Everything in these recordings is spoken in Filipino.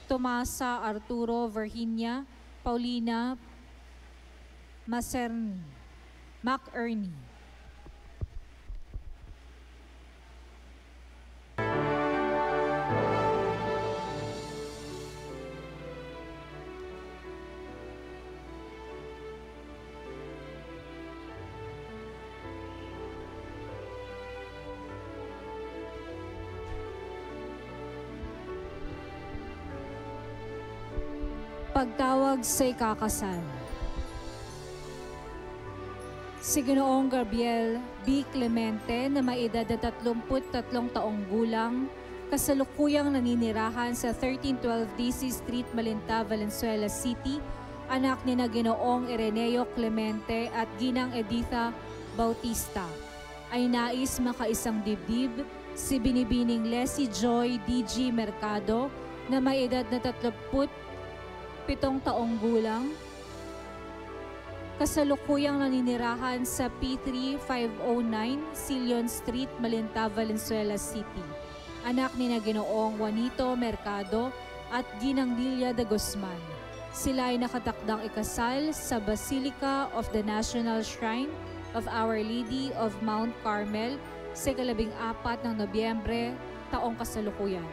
Tomasa Arturo Virginia Paulina McErnie. Pagtawag sa ikakasal. Si Ginoong Gabriel B. Clemente na may edad na 33 taong gulang, kasalukuyang naninirahan sa 1312 DC Street, Malinta, Valenzuela City, anak ni na Ginoong Ireneo Clemente at Ginang Editha Bautista, ay nais makaisang dibdib si Binibining Leslie Joy D.G. Mercado na may edad na 37 taong gulang, kasalukuyang naninirahan sa P3 509 Silion Street, Malinta, Valenzuela City, anak ni na Ginoong Juanito Mercado at Ginang Lilia de Guzman. Sila ay nakatakdang ikasal sa Basilica of the National Shrine of Our Lady of Mount Carmel sa 14 ng Nobyembre taong kasalukuyan.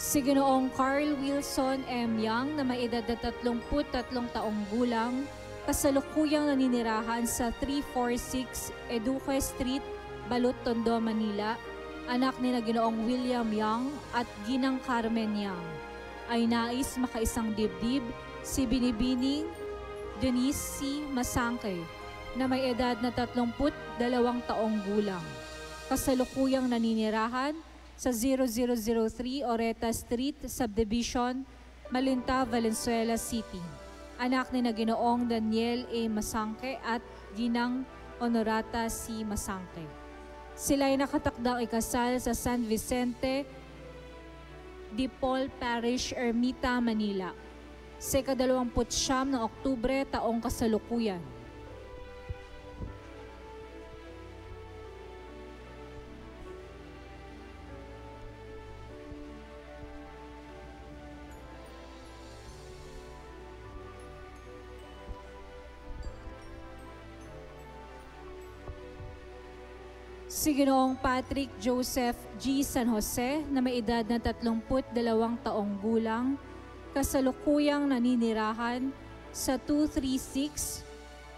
Si Ginoong Carl Wilson M. Young na may edad na 33 taong gulang, kasalukuyang naninirahan sa 346 Eduque Street, Balut, Tondo, Manila, anak ni na Ginoong William Young at Ginang Carmen Young, ay nais makaisang dibdib si Binibining Denise C. Masangke na may edad na 32 taong gulang, kasalukuyang naninirahan sa 0003 Oreta Street, Subdivision, Malinta, Valenzuela City, anak ni na Ginoong Daniel A. Masangke at Ginang Honorata C. Masangke. Sila ay nakatakdang ikasal sa San Vicente de Paul Parish, Ermita, Manila, sa 29 ng Oktubre taong kasalukuyan. Si Ginoong Patrick Joseph G. San Jose na may edad na 32 taong gulang, kasalukuyang naninirahan sa 236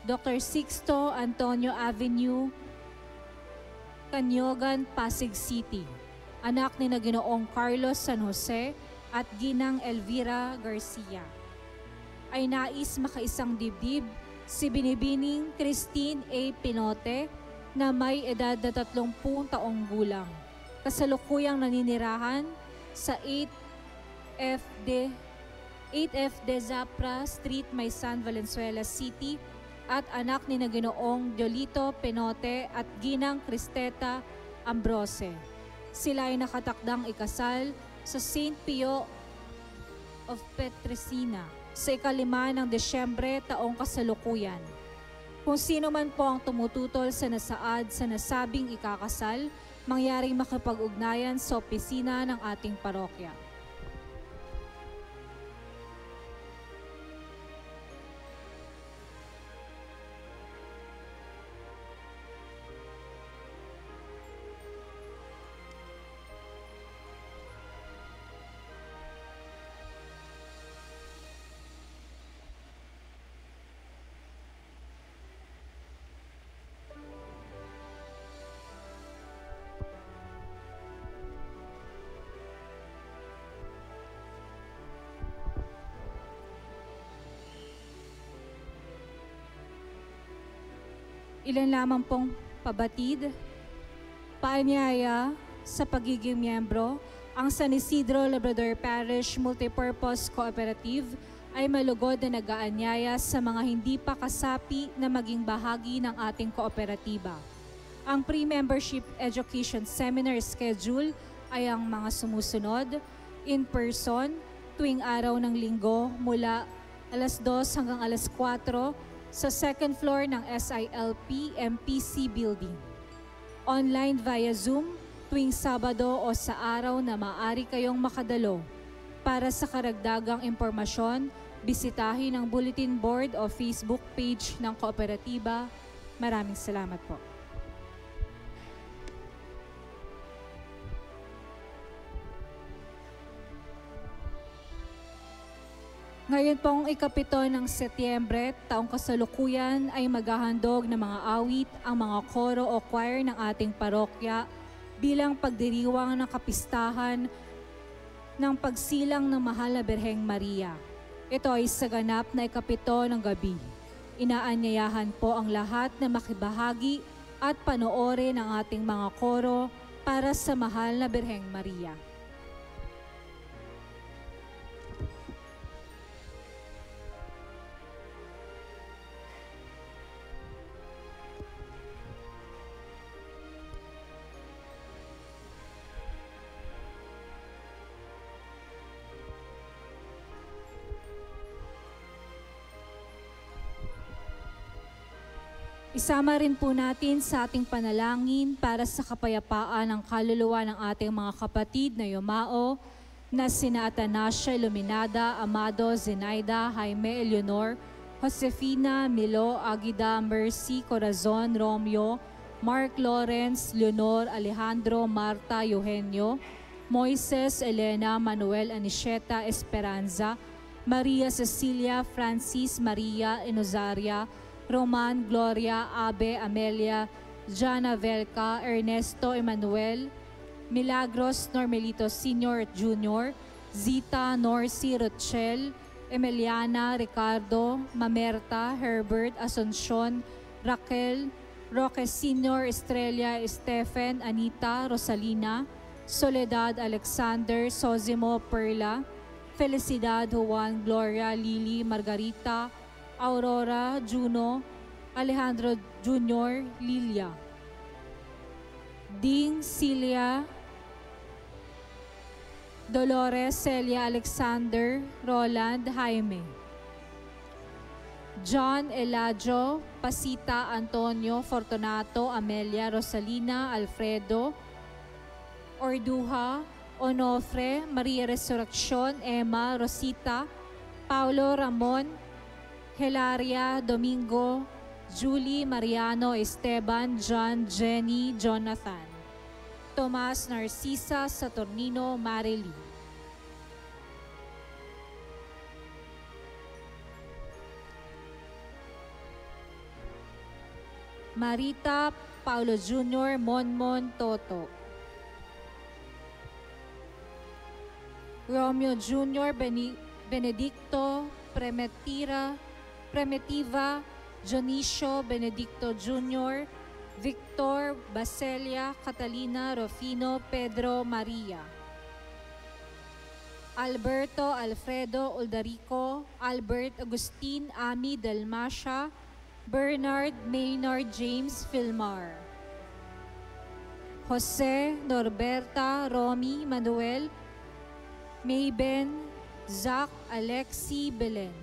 Dr. Sixto Antonio Avenue, Canyogan, Pasig City, anak ni na Ginoong Carlos San Jose at Ginang Elvira Garcia, ay nais makaisang dibdib si Binibining Christine A. Pinote na may edad na 30 taong gulang, kasalukuyang naninirahan sa 8F de Zapra Street, Maysan, Valenzuela City, at anak ni na Ginoong Jolito Penote at Ginang Cristeta Ambrose. Sila ay nakatakdang ikasal sa St. Pio of Petresina sa 5 ng Desyembre taong kasalukuyan. Kung sino man po ang tumututol sa nasaad sa nasabing ikakasal, mangyaring makipag-ugnayan sa opisina ng ating parokya. Ilan lamang pong pabatid, paanyaya sa pagiging miyembro, ang San Isidro Labrador Parish Multipurpose Cooperative ay malugod na nag-aanyaya sa mga hindi pa kasapi na maging bahagi ng ating kooperatiba. Ang pre-membership education seminar schedule ay ang mga sumusunod: in person, tuwing araw ng linggo mula alas 2 hanggang alas 4 sa second floor ng SILP MPC Building. Online via Zoom tuwing Sabado o sa araw na maaari kayong makadalo. Para sa karagdagang impormasyon, bisitahin ang bulletin board o Facebook page ng kooperatiba. Maraming salamat po. Ngayon pong ika-7 ng Setyembre, taong kasalukuyan ay maghahandog ng mga awit ang mga koro o choir ng ating parokya bilang pagdiriwang ng kapistahan ng pagsilang ng Mahal na Birheng Maria. Ito ay sa ganap na ika-7 ng gabi. Inaanyayahan po ang lahat na makibahagi at panoorin ang ating mga koro para sa Mahal na Birheng Maria. Isama rin po natin sa ating panalangin para sa kapayapaan ng kaluluwa ng ating mga kapatid na yumao na sina Atanasia Iluminada, Amado, Zenaida, Jaime Eleonor, Josefina, Milo, Agida, Mercy, Corazon, Romeo, Mark Lawrence, Leonor, Alejandro, Marta, Eugenio, Moises, Elena, Manuel, Anisheta, Esperanza, Maria Cecilia, Francis, Maria, Enozaria, Roman, Gloria, Abe, Amelia, Jana Velca, Ernesto Emanuel, Milagros Normelito Sr. at Jr., Zita, Norcy, Rochelle, Emiliana, Ricardo, Mamerta, Herbert, Asuncion, Raquel, Roque Sr., Estrella, Stephen, Anita, Rosalina, Soledad, Alexander, Sosimo, Perla, Felicidad, Juan, Gloria, Lily, Margarita, Aurora, Juno, Alejandro Jr., Lilia, Ding, Celia, Dolores, Celia, Alexander, Roland, Jaime, John, Eladio, Pasita, Antonio, Fortunato, Amelia, Rosalina, Alfredo, Orduha, Onofre, Maria Resurrección, Emma, Rosita, Paulo, Ramon, Hilaria, Domingo, Julie, Mariano, Esteban, John, Jenny, Jonathan, Tomas, Narcisa, Saturnino, Marily. Marita, Paulo Jr., Monmon, Toto. Romeo Jr., Benedicto, Primitiva, Dionisio, Benedicto Jr., Victor, Baselia, Catalina, Rufino, Pedro, Maria. Alberto, Alfredo, Uldarico, Albert, Agustin, Ami, Dalmacia, Bernard, Maynard, James, Filmar. Jose, Norberta, Romy, Manuel, Mayben, Zach, Alexi, Belen.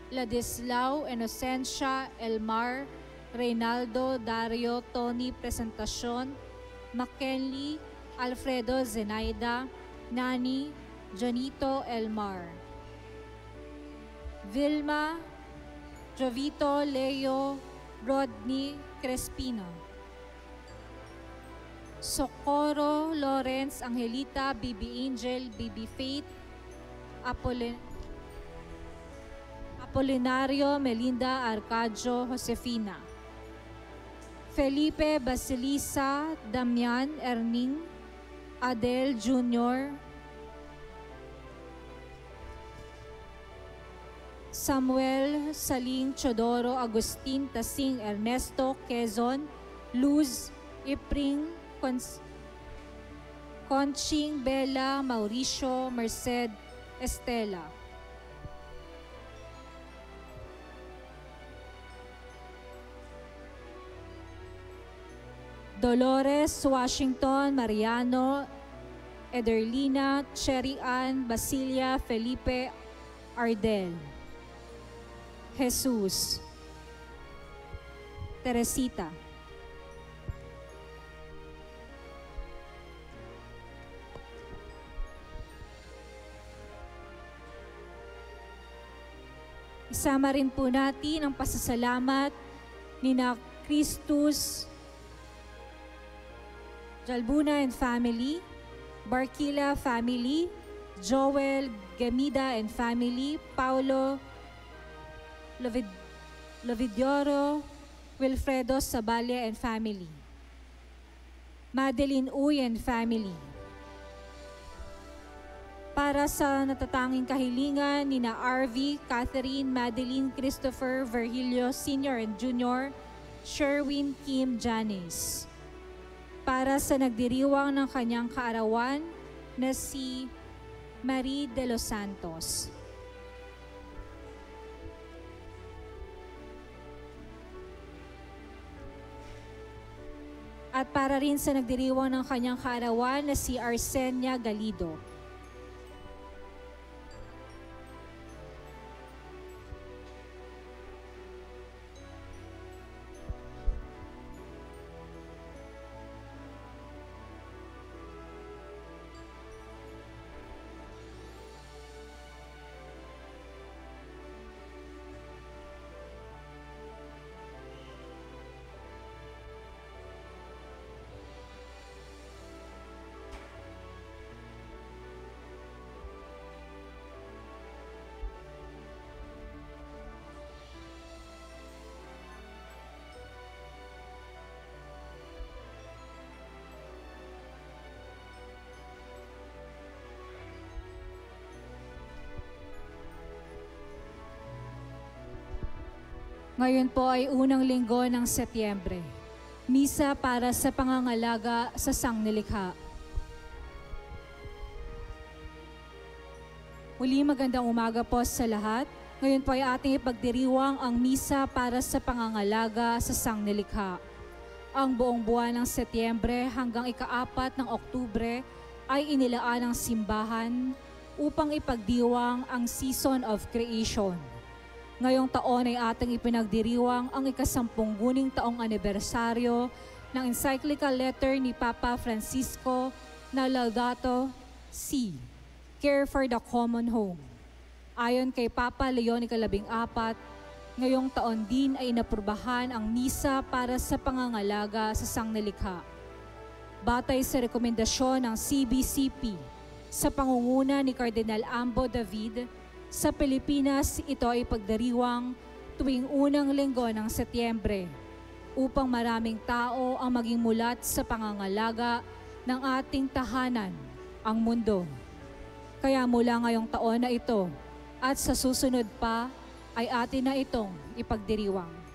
Ladislao, Inocencia, Elmar, Reynaldo, Dario, Tony, Presentacion, McKinley, Alfredo, Zenaida, Nani, Janito, Elmar. Vilma, Jovito, Leo, Rodney, Crespino. Socorro, Lawrence, Angelita, Bibi Angel, Bibi Faith, Apolinario, Melinda, Arcadio, Josefina. Felipe, Basilisa, Damian, Erning, Adel Jr., Samuel, Saling, Chodoro, Agustin, Tasing, Ernesto, Quezon, Luz, Ipring, Conching, Bella, Mauricio, Merced, Estela. Dolores, Washington, Mariano, Ederlina, Cherry Ann, Basilia, Felipe, Ardel. Jesus. Teresita. Isama rin po natin ang pasasalamat ni na Christus Jalbuna and family, Barquilla family, Joel Gamida and family, Paulo Lovidioro, Wilfredo Sabalia and family, Madeline Uy and family. Para sa natatanging kahilingan ni na RV, Catherine, Madeline, Christopher, Virgilio Sr. and Jr., Sherwin, Kim, Janice. Para sa nagdiriwang ng kanyang kaarawan na si Marie de los Santos. At para rin sa nagdiriwang ng kanyang kaarawan na si Arsenia Galido. Ngayon po ay unang linggo ng Setyembre. Misa para sa pangangalaga sa sangnilikha. Muli magandang umaga po sa lahat. Ngayon po ay ating ipagdiriwang ang misa para sa pangangalaga sa sangnilikha. Ang buong buwan ng Setyembre hanggang ika-4 ng Oktubre ay inilaan ng simbahan upang ipagdiwang ang Season of Creation. Ngayong taon ay ating ipinagdiriwang ang ika-10 taong anibersaryo ng encyclical letter ni Papa Francisco na Laudato Si, Care for the Common Home. Ayon kay Papa Leon XIV, ngayong taon din ay inaprubahan ang misa para sa pangangalaga sa sangnilikha. Batay sa rekomendasyon ng CBCP sa pangunguna ni Cardinal Ambo David, sa Pilipinas, ito ay pagdiriwang tuwing unang linggo ng Setyembre upang maraming tao ang maging mulat sa pangangalaga ng ating tahanan, ang mundo. Kaya mula ngayong taon na ito at sa susunod pa ay atin na itong ipagdiriwang.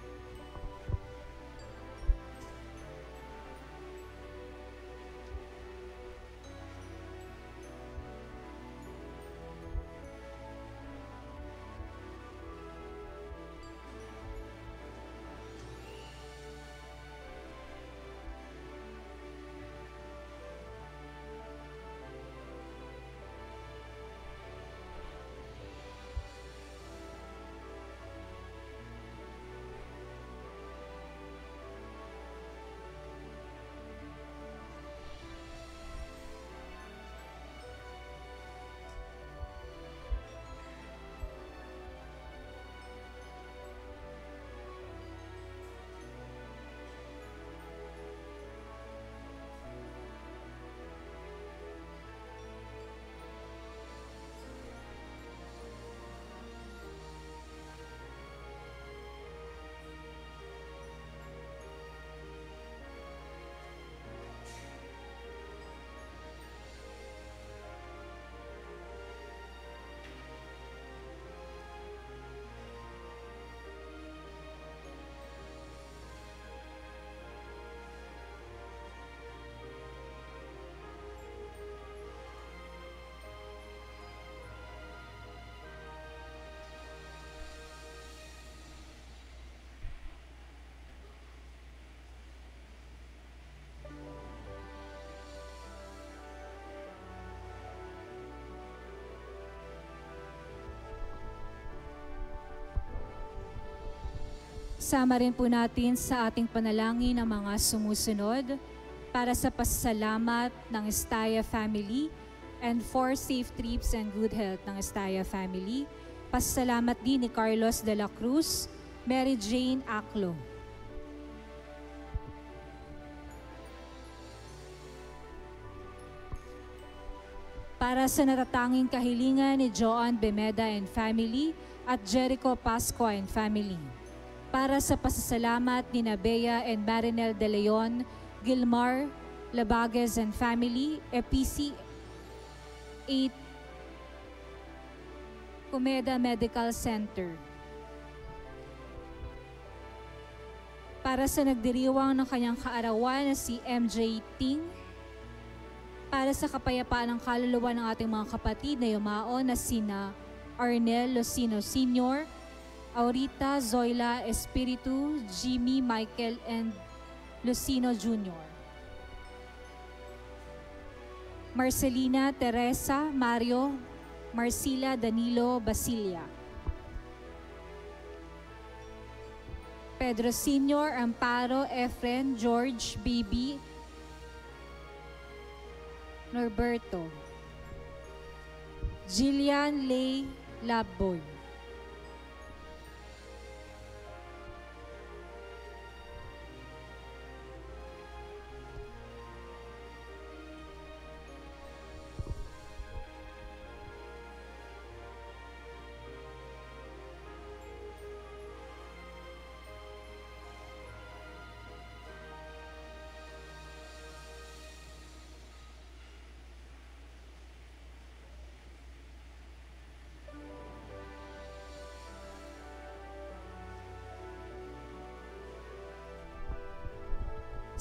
Isama rin po natin sa ating panalangin ang mga sumusunod para sa pasasalamat ng Estaya family and for safe trips and good health ng Estaya family. Pasasalamat din ni Carlos de la Cruz, Mary Jane Aclo. Para sa natatanging kahilingan ni Joan Bemeda and family at Jericho Pascua and family. Para sa pasasalamat ni Bea and Marinel de Leon, Gilmar Labagues and family, EPC 8 Comeda Medical Center. Para sa nagdiriwang ng kanyang kaarawan na si MJ Ting, para sa kapayapaan ng kaluluwa ng ating mga kapatid na yumaon na sina Arnel Lucino Sr., Aurita Zoila Espiritu, Jimmy Michael, and Lucino Jr. Marcelina Teresa Mario Marcila Danilo Basilia. Pedro Sr., Amparo Efren George Bibi Norberto. Jillian Lay Labboy.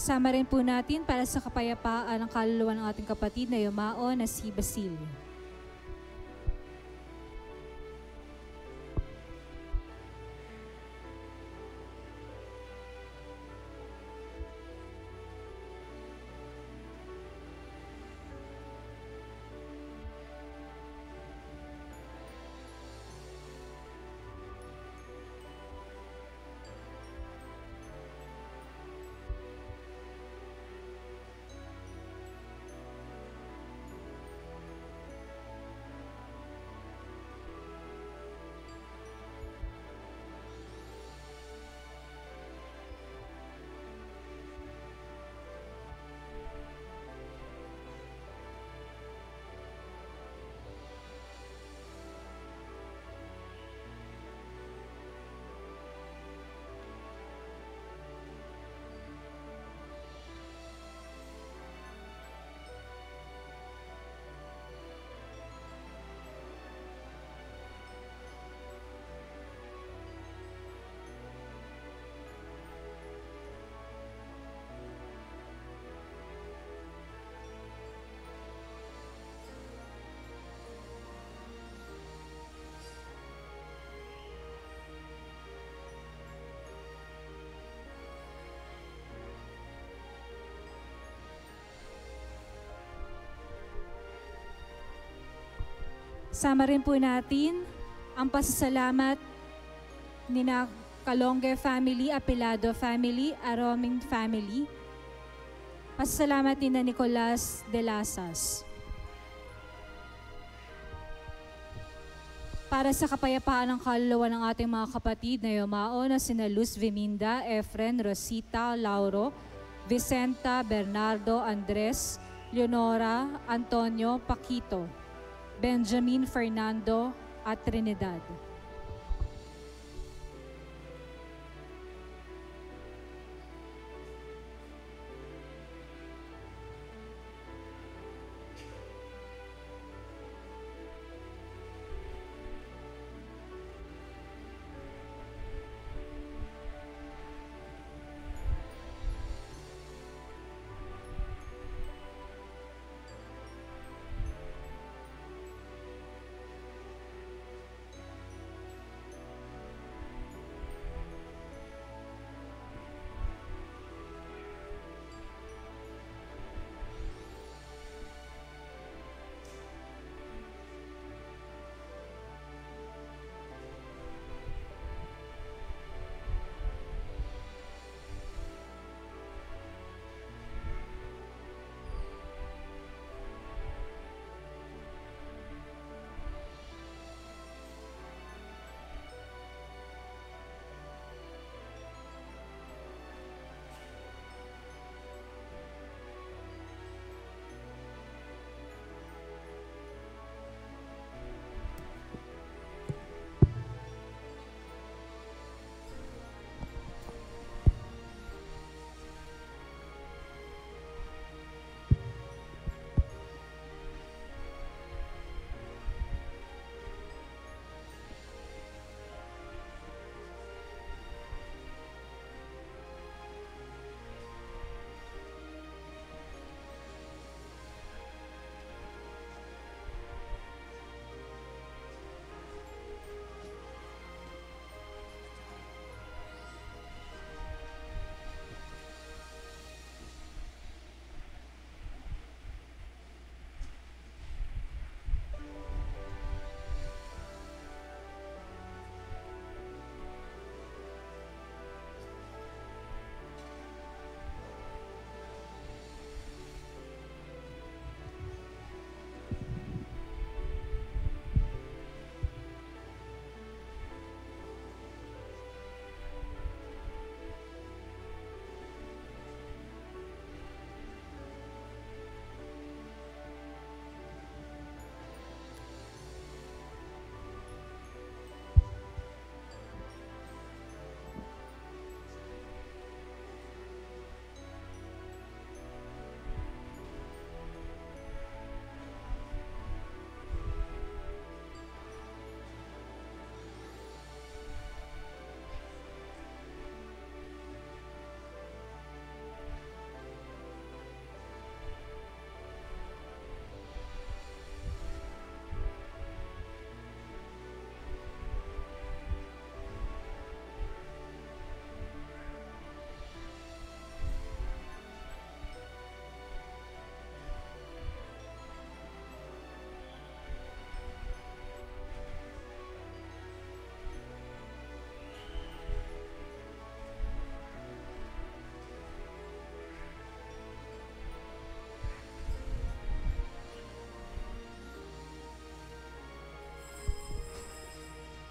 Sama rin po natin para sa kapayapaan ng kaluluwa ng ating kapatid na yumaon na si Basilio. Sama rin po natin ang pasasalamat ni na Calonge family, Apilado family, Aroming family. Pasasalamat ni na Nicolas de Lasas. Para sa kapayapaan ng kaluluwa ng ating mga kapatid na yumaon na sina Luz Viminda, Efren, Rosita, Lauro, Vicenta, Bernardo, Andres, Leonora, Antonio, Paquito, Benjamin, Fernando, at Trinidad.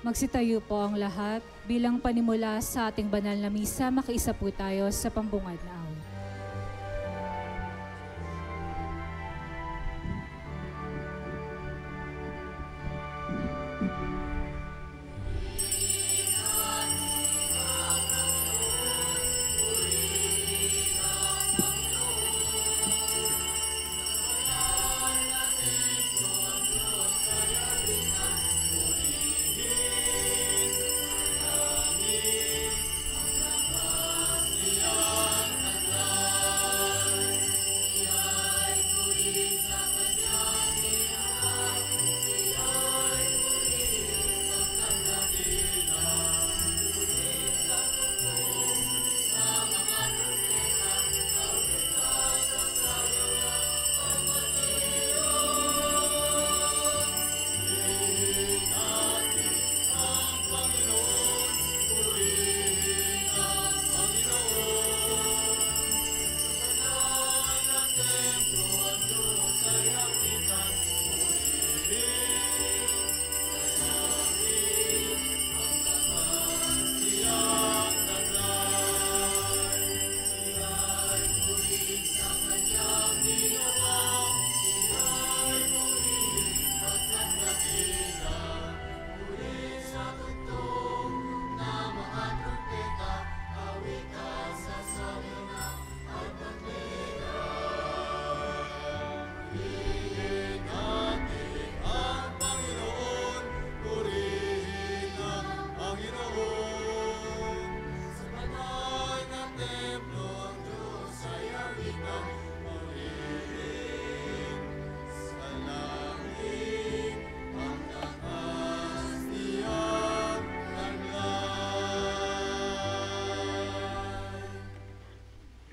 Magsitayo po ang lahat. Bilang panimula sa ating banal na misa, makiisa po tayo sa pambungad na awit.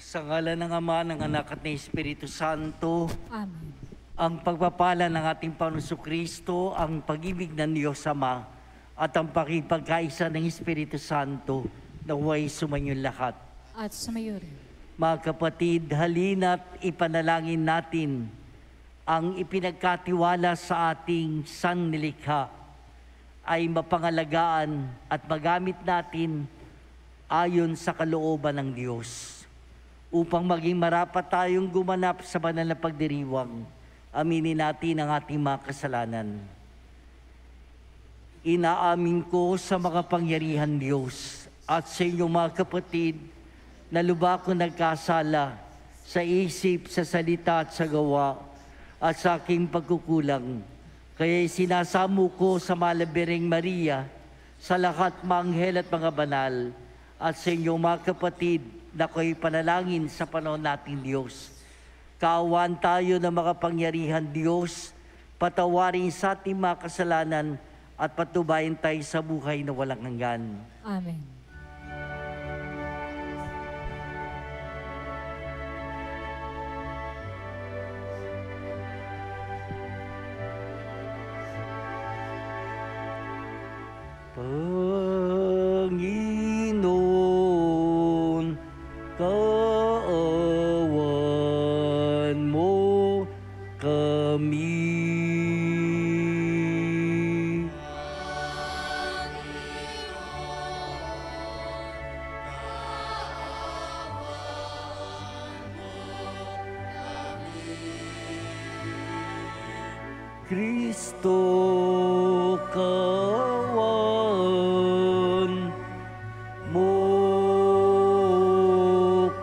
Sa ngalan ng Ama, ng Anak at ng Espiritu Santo, Amen. ang pagpapala ng ating Panginoong Kristo, ang pag-ibig ng Diyos Ama, at ang pakipagkaisa ng Espiritu Santo, naway sumanyong lahat. At sumayo rin. Mga kapatid, halina't ipanalangin natin ang ipinagkatiwala sa ating sannilikha ay mapangalagaan at magamit natin ayon sa kalooban ng Diyos. Upang maging marapat tayong gumanap sa banal na pagdiriwang, aminin natin ang ating mga kasalanan. Inaamin ko sa makapangyarihan Diyos at sa inyong mga kapatid na lubak ko nagkasala sa isip, sa salita at sa gawa at sa aking pagkukulang. Kaya sinasamo ko sa Malabereng Maria, sa lahat mga anghel at mga banal, at sa inyong mga kapatid na ako'y panalangin sa panahon nating Diyos. Kaawaan tayo ng makapangyarihan Diyos, patawarin sa ating mga kasalanan at patubayan tayo sa buhay na walang hanggan. Amen. Panginoon, kaawan mo kami. Kristo, kawan mo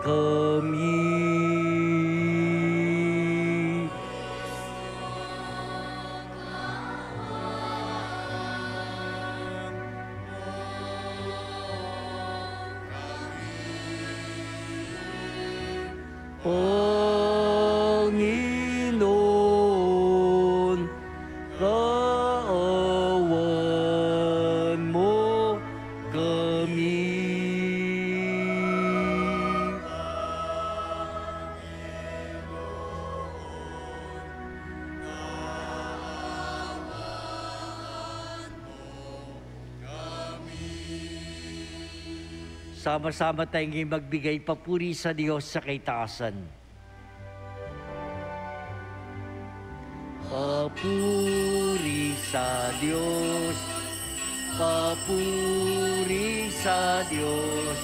kami. Panginoon, kaawan mo kami. Sama-sama tayong magbigay papuri sa Diyos sa kaitaasan. Papuri sa Diyos, Papuri sa Diyos,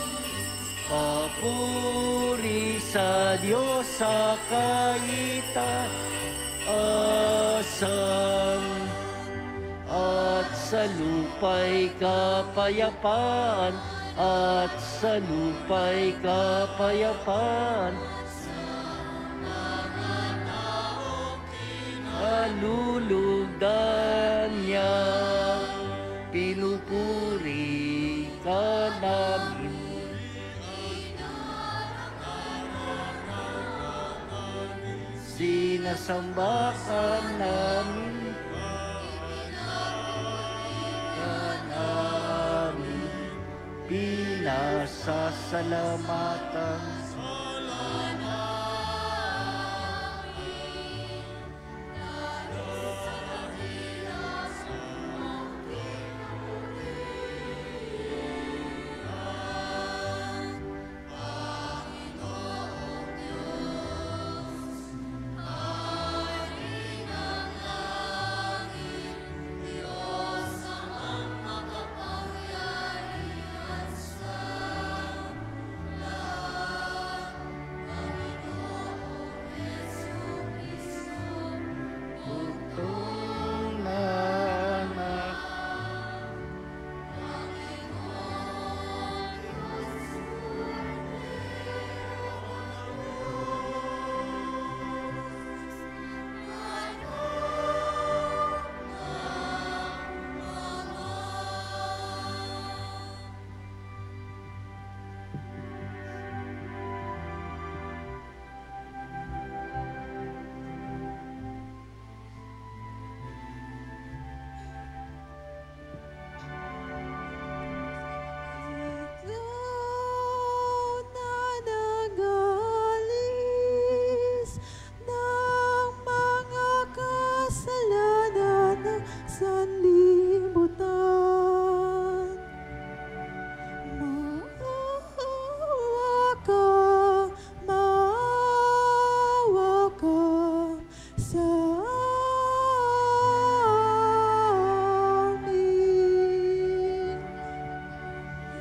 papuri sa Diyos sa kaitaasan, at sa lupa'y kapayapaan, at sa lupa'y kapayapaan. Kalulugdan niya, pinupuri ka namin. Sinasamba ka namin, pinasasalamatan.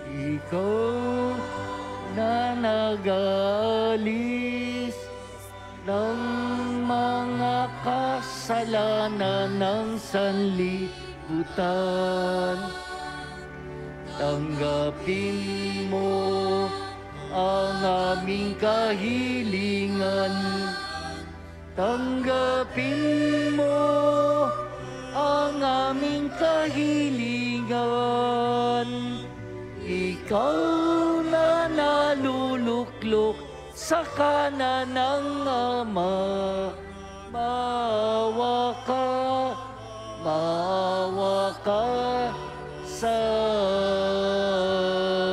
Ikaw na nag-aalis ng mga kasalanan ng sanlibutan, tanggapin mo ang aming kahilingan. Tanggapin mo ang aming kahilingan. Ikaw na naluluklok sa kanan ng Ama, maawa ka sa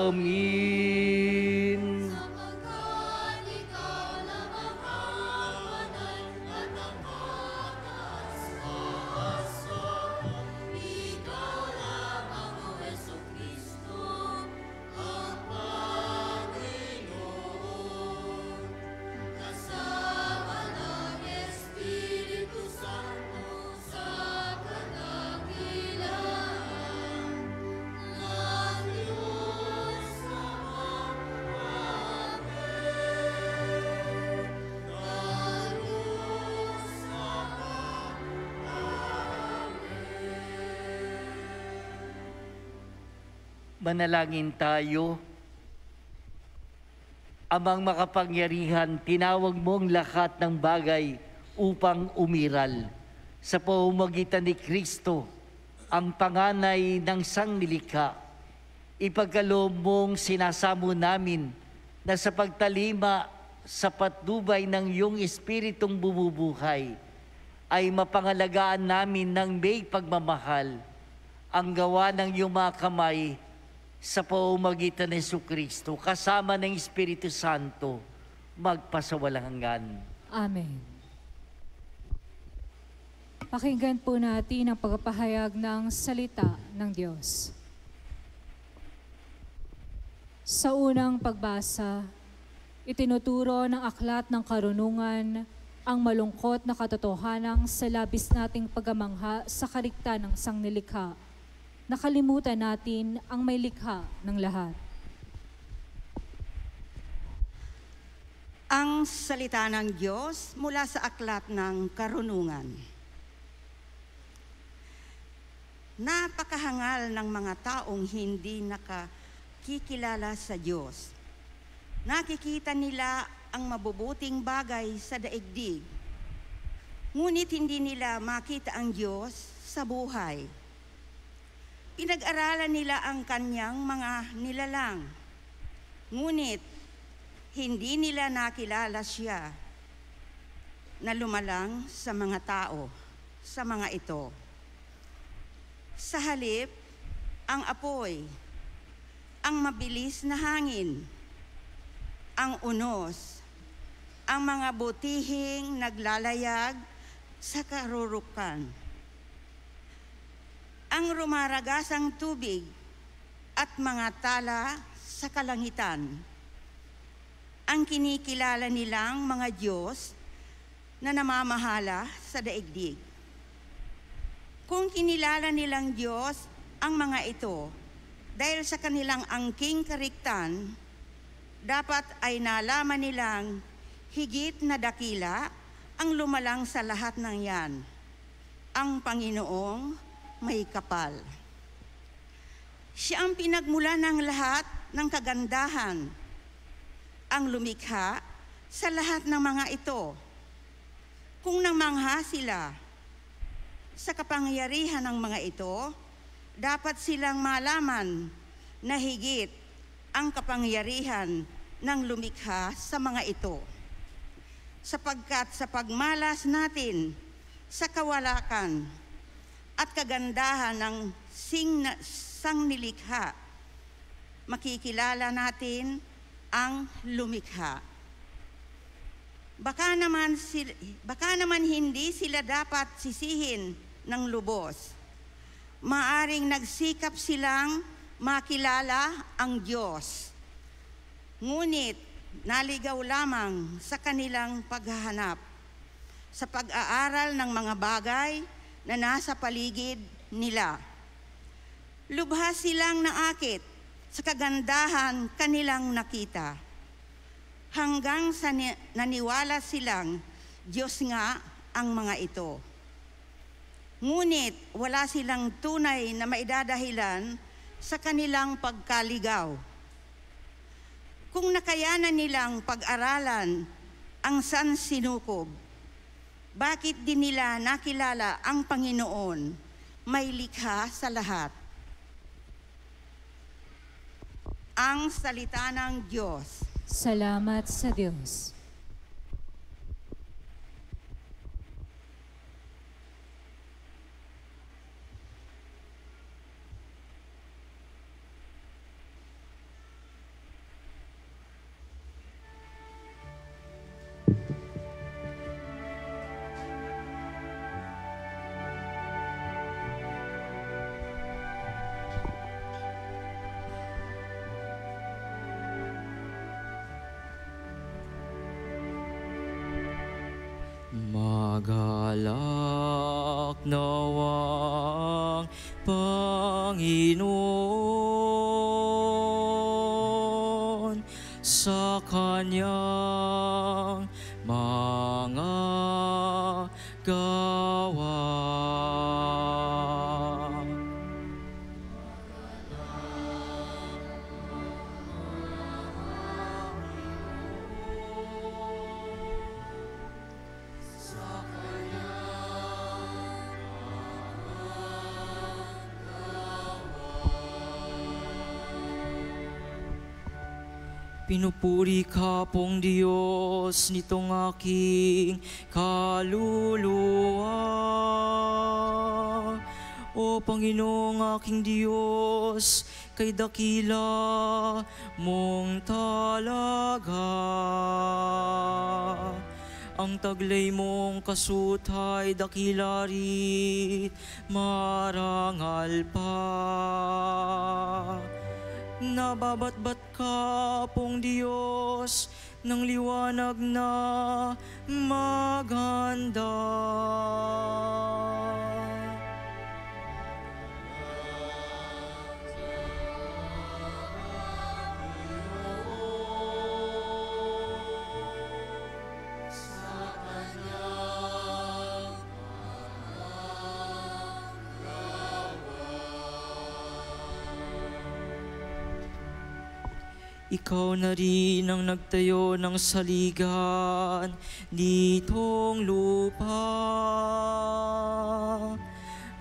amin. Manalangin tayo. Amang makapangyarihan, tinawag mo ang lahat ng bagay upang umiral. Sa pamamagitan ni Kristo, ang panganay ng sangnilikha, ipagkaloob mong sinasamo namin na sa pagtalima sa patnubay ng iyong Espiritong bumubuhay, ay mapangalagaan namin ng may pagmamahal ang gawa ng iyong mga kamay sa pamamagitan ni Jesucristo, kasama ng Espiritu Santo, magpasawalang hanggan. Amen. Pakinggan po natin ang pagpapahayag ng salita ng Diyos. Sa unang pagbasa, itinuturo ng aklat ng karunungan ang malungkot na katotohanan sa labis nating paggamangha sa karikta ng sangnilikha. nakalimutan natin ang may likha ng lahat. Ang salita ng Diyos mula sa aklat ng Karunungan. Napakahangal ng mga taong hindi nakakikilala sa Diyos. Nakikita nila ang mabubuting bagay sa daigdig, ngunit hindi nila makita ang Diyos sa buhay. Pinag-aralan nila ang kanyang mga nilalang, ngunit hindi nila nakilala siya na lumalang sa mga tao, sa mga ito. Sa halip, ang apoy, ang mabilis na hangin, ang unos, ang mga butihing naglalayag sa karurukan, ang rumaragasang tubig at mga tala sa kalangitan, ang kinikilala nilang mga Diyos na namamahala sa daigdig. Kung kinilala nilang Diyos ang mga ito dahil sa kanilang angking kariktan, dapat ay nalaman nilang higit na dakila ang lumalang sa lahat ng yan, ang Panginoong may kapal. Siya ang pinagmula ng lahat ng kagandahan, ang lumikha sa lahat ng mga ito. Kung namangha sila sa kapangyarihan ng mga ito, dapat silang malaman na higit ang kapangyarihan ng lumikha sa mga ito. Sapagkat sa pagmalas natin sa kawalakan at kagandahan ng sangnilikha, makikilala natin ang lumikha. Baka naman hindi sila dapat sisihin ng lubos. Maaring nagsikap silang makilala ang Diyos, ngunit naligaw lamang sa kanilang paghahanap sa pag-aaral ng mga bagay na nasa paligid nila. Lubha silang naakit sa kagandahan kanilang nakita, hanggang sa naniwala silang Diyos nga ang mga ito. Ngunit wala silang tunay na maidadahilan sa kanilang pagkaligaw. Kung nakayanan nilang pag-aralan ang sansinukob, bakit di nila nakilala ang Panginoon, may likha sa lahat? Ang salita ng Diyos. Salamat sa Diyos. Magalak nawang Panginoon sa kanyang mga gawa. Pinupuri ka pong Diyos nitong aking kaluluwa. O Panginoong aking Diyos, kay dakila mong talaga. Ang taglay mong kasutay dakila rit marangal pa. Nababatbat ka pong Diyos ng liwanag na maganda. Ikaw na rin ang nagtayo ng saligan ditong lupa.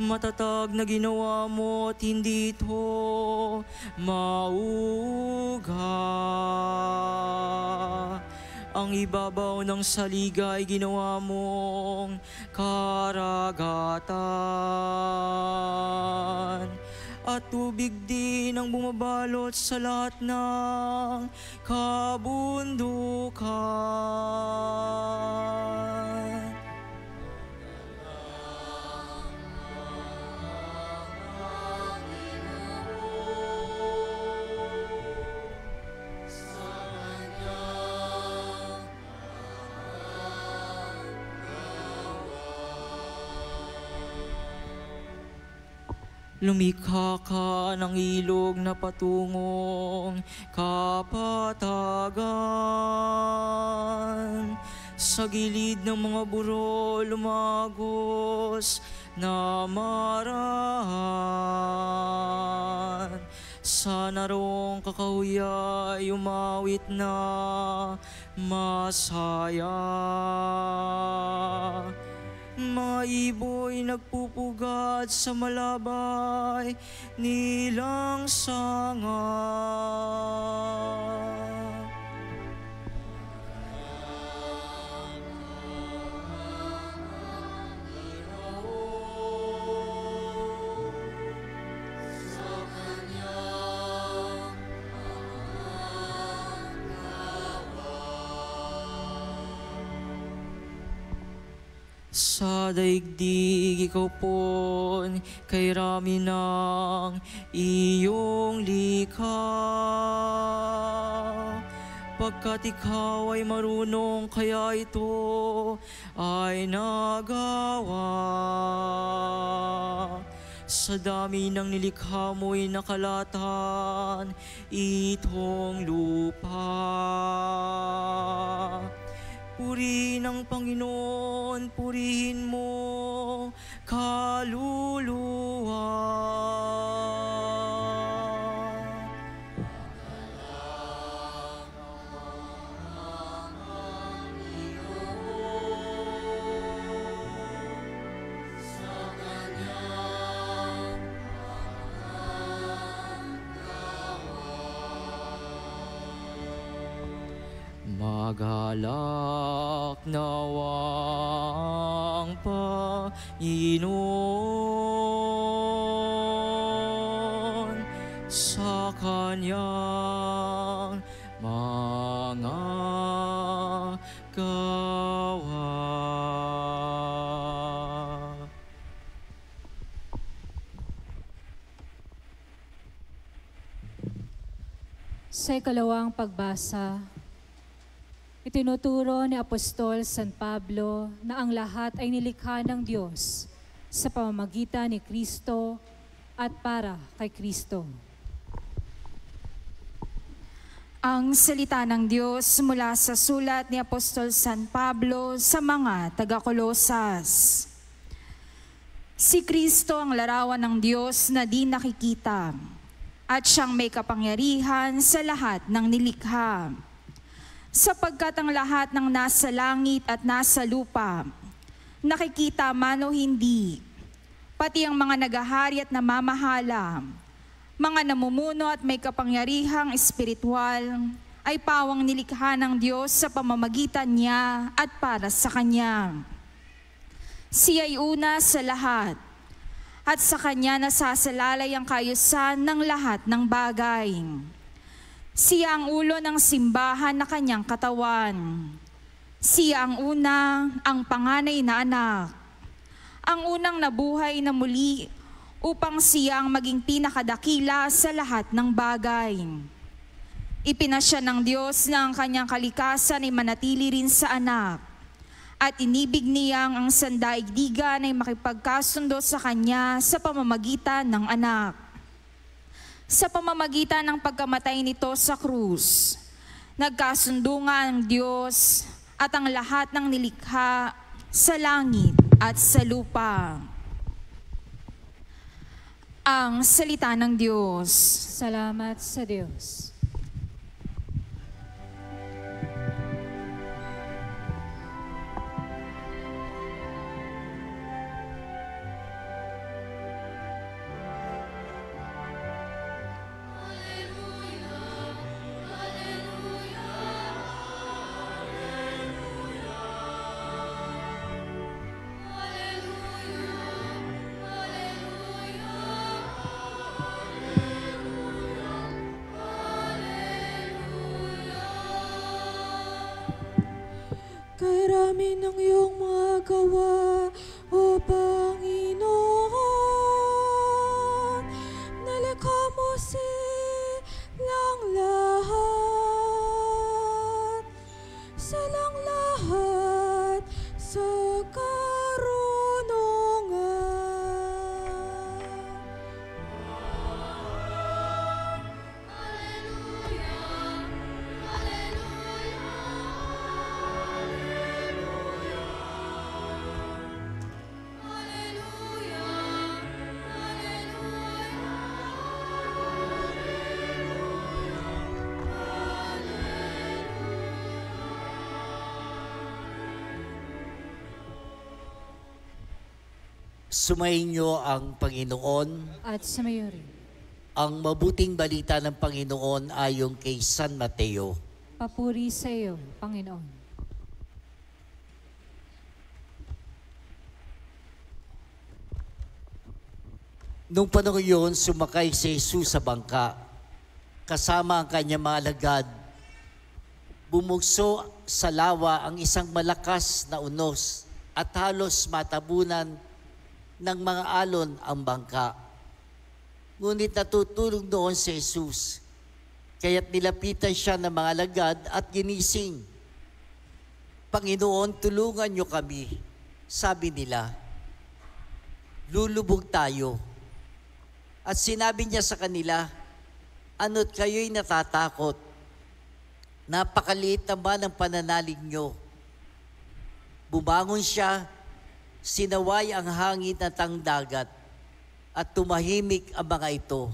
Matatag na ginawa mo at hindi ito mauga. Ang ibabaw ng saliga ay ginawa mong karagatan. At tubig din ang bumabalot sa lahat ng kabundukan. Lumikha ka ng ilog na patungong kapatagan. Sa gilid ng mga buro lumagos na marahan. Sa narong kakahuyay umawit na masaya. Mga ibo'y nagpupugad sa malabay nilang sanga. Sa daigdig ikaw po'n kay rami ng iyong likha. Pagkat ikaw ay marunong, kaya ito ay nagawa. Sa dami ng nilikha mo'y nakalatan itong lupa. Purihin ang Panginoon, purihin mo kaluluwa. Magalak nawa ang Panginoon sa kanyang mga gawa. Sa ikalawang pagbasa, itinuturo ni Apostol San Pablo na ang lahat ay nilikha ng Diyos sa pamamagitan ni Kristo at para kay Kristo. Ang salita ng Diyos mula sa sulat ni Apostol San Pablo sa mga taga-Kolosas. Si Kristo ang larawan ng Diyos na di nakikita at siyang may kapangyarihan sa lahat ng nilikha. Sapagkat ang lahat ng nasa langit at nasa lupa, nakikita man o hindi, pati ang mga nagahari at namamahala, mga namumuno at may kapangyarihang espiritual, ay pawang nilikha ng Diyos sa pamamagitan niya at para sa Kanya. Siya'y una sa lahat, at sa Kanya nasasalalay ang kaayusan ng lahat ng bagay. Siya ang ulo ng simbahan na kanyang katawan. Siya ang una, ang panganay na anak. Ang unang nabuhay na muli upang siya ang maging pinakadakila sa lahat ng bagay. Ipinasya ng Diyos na ang kanyang kalikasan ay manatili rin sa anak. At inibig niyang ang sandaigdigan ay makipagkasundo sa kanya sa pamamagitan ng anak. Sa pamamagitan ng pagkamatay nito sa krus, nagkasundo nga ang Diyos at ang lahat ng nilikha sa langit at sa lupa. Ang salita ng Diyos. Salamat sa Diyos. kay rami ng iyong mga gawa, O Panginoon. Nalikha mo silang lahat sa karunungan. Sumainyo ang Panginoon. At sumayo rin. Ang mabuting balita ng Panginoon ayon kay San Mateo. Papuri sa iyo, Panginoon. Nung panahon yun, sumakay si Jesus sa bangka. Kasama ang kanyang mga alagad. Bumugso sa lawa ang isang malakas na unos at halos matabunan ng mga alon ang bangka. Ngunit natutulog doon si Jesus, kaya't nilapitan siya ng mga alagad at ginising. Panginoon, tulungan niyo kami, sabi nila. Lulubog tayo. At sinabi niya sa kanila, ano't kayo'y natatakot? Napakaliit naman ang pananalig niyo. Bumangon siya, sinaway ang hangin at ang dagat, at tumahimik ang mga ito.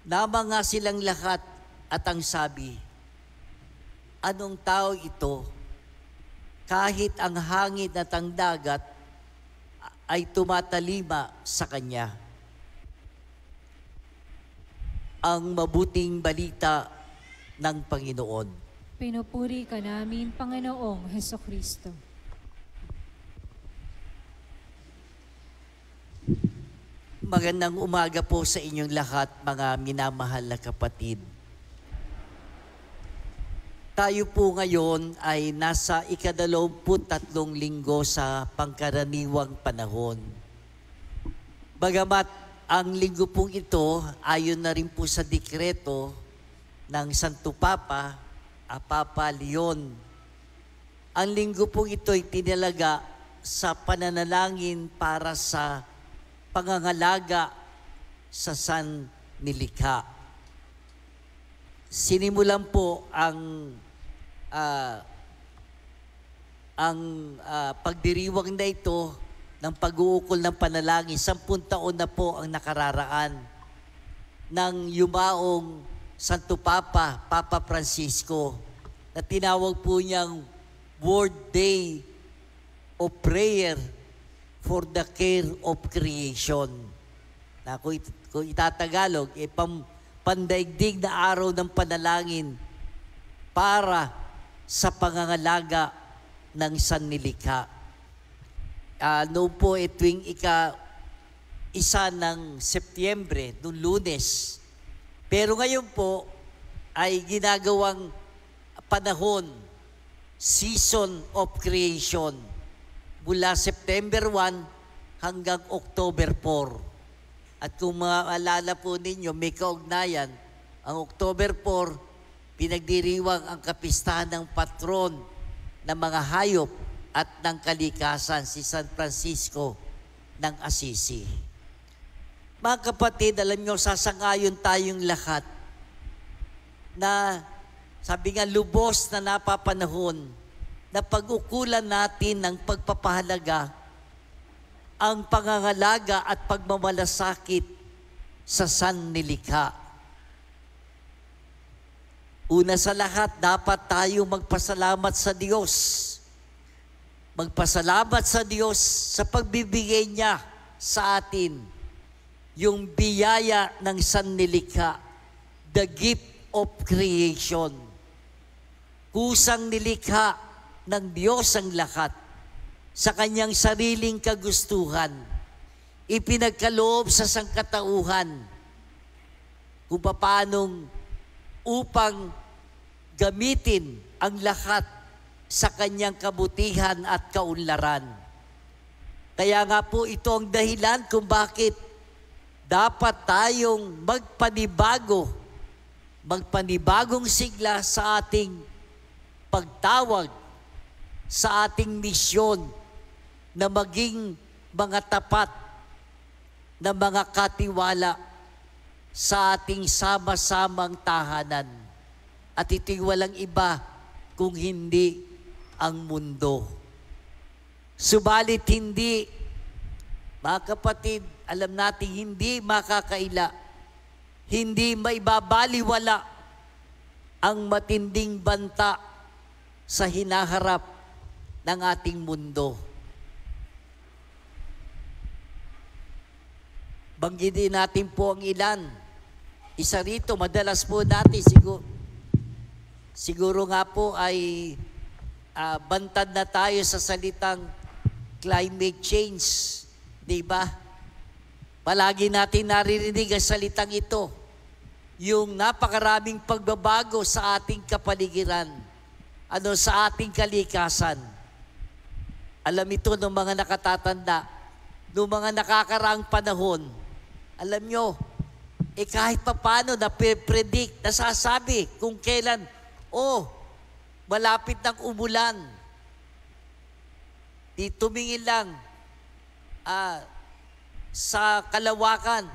Namanga silang lahat at ang sabi, anong tao ito? Kahit ang hangin at ang dagat ay tumatalima sa kanya. Ang mabuting balita ng Panginoon. Pinupuri ka namin, Panginoong Hesukristo. Magandang umaga po sa inyong lahat, mga minamahal na kapatid. Tayo po ngayon ay nasa ika-23 linggo sa pangkaraniwang panahon. Bagamat ang linggo pong ito, ayon na rin po sa dekreto ng Santo Papa, Papa Leon, ang linggo pong ito ay tinalaga sa pananalangin para sa pangangalaga sa sannilikha. Sinimulan po ang pagdiriwang na ito ng pag-uukol ng panalangin. 10 taon na po ang nakararaan ng yumaong Santo Papa, Papa Francisco, na tinawag po niyang World Day of Prayer for the Care of Creation. Na kung itatagalog, pandaigdig na araw ng panalangin para sa pangangalaga ng sannilikha. Noon po tuwing ika-1 ng Setyembre, noong Lunes. Pero ngayon po ay ginagawang panahon, Season of Creation, mula September 1 hanggang October 4. At kung maalala po ninyo, may kaugnayan, ang October 4, pinagdiriwang ang kapistahan ng patron ng mga hayop at ng kalikasan, si San Francisco ng Assisi. Mga kapatid, alam nyo, sasangayon tayong lahat na, sabi nga, lubos na napapanahon na pag-ukulan natin ng pagpapahalaga ang pangangalaga at pagmamalasakit sa sannilikha. Una sa lahat, dapat tayo magpasalamat sa Diyos. Magpasalamat sa Diyos sa pagbibigay niya sa atin yung biyaya ng sannilikha, the gift of creation. Kusang nilikha ng Diyos ang lahat sa kanyang sariling kagustuhan, ipinagkaloob sa sangkatauhan kung paanong upang gamitin ang lahat sa kanyang kabutihan at kaunlaran. Kaya nga po ito ang dahilan kung bakit dapat tayong magpanibagong sigla sa ating pagtawag, sa ating misyon na maging mga tapat na mga katiwala sa ating sama-samang tahanan. At ito'y walang iba kung hindi ang mundo. Subalit hindi, mga kapatid, alam natin hindi makakaila, hindi maibabaliwala ang matinding banta sa hinaharap ng ating mundo. Banggitin natin po ang ilan. Isa rito, madalas po natin siguro nga po ay bantad na tayo sa salitang climate change. Diba? Palagi natin naririnig ang salitang ito. Yung napakaraming pagbabago sa ating kapaligiran. Sa ating kalikasan. Alam ito ng mga nakatatanda, ng mga nakakaraang panahon. Alam nyo, kahit papano na-predict, nasasabi kung kailan, malapit ng umulan. Di tumingin lang sa kalawakan,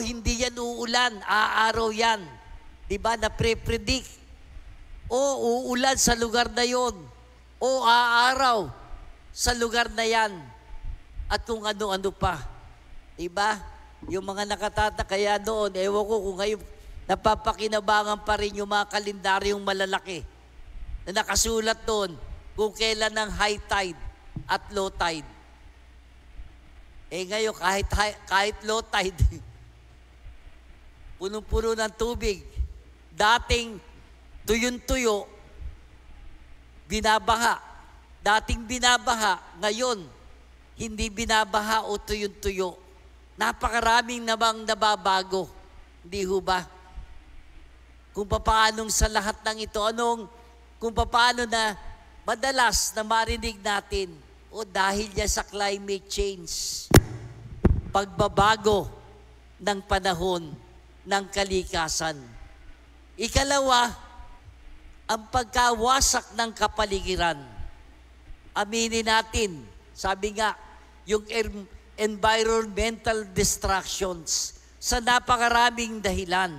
hindi yan uulan, aaraw yan. Diba, na-predict. Uulan sa lugar na yon. Aaraw sa lugar na yan. At kung ano-ano pa. Diba? Yung mga nakatata, kaya doon, ewan ko kung ngayon, napapakinabangan pa rin yung mga kalendaryong malalaki na nakasulat doon kung kailan ang high tide at low tide. Ngayon, kahit low tide, punong-puno ng tubig. Dating tuyon-tuyo, binabaha. Dating binabaha, ngayon, hindi binabaha o tuyon-tuyo. Napakaraming namang nababago. Hindi ho ba? Kung paanong sa lahat ng ito, kung paano na madalas na marinig natin, dahil yan sa climate change, pagbabago ng panahon ng kalikasan. Ikalawa, ang pagkawasak ng kapaligiran. Aminin natin, sabi nga, yung environmental distractions sa napakaraming dahilan.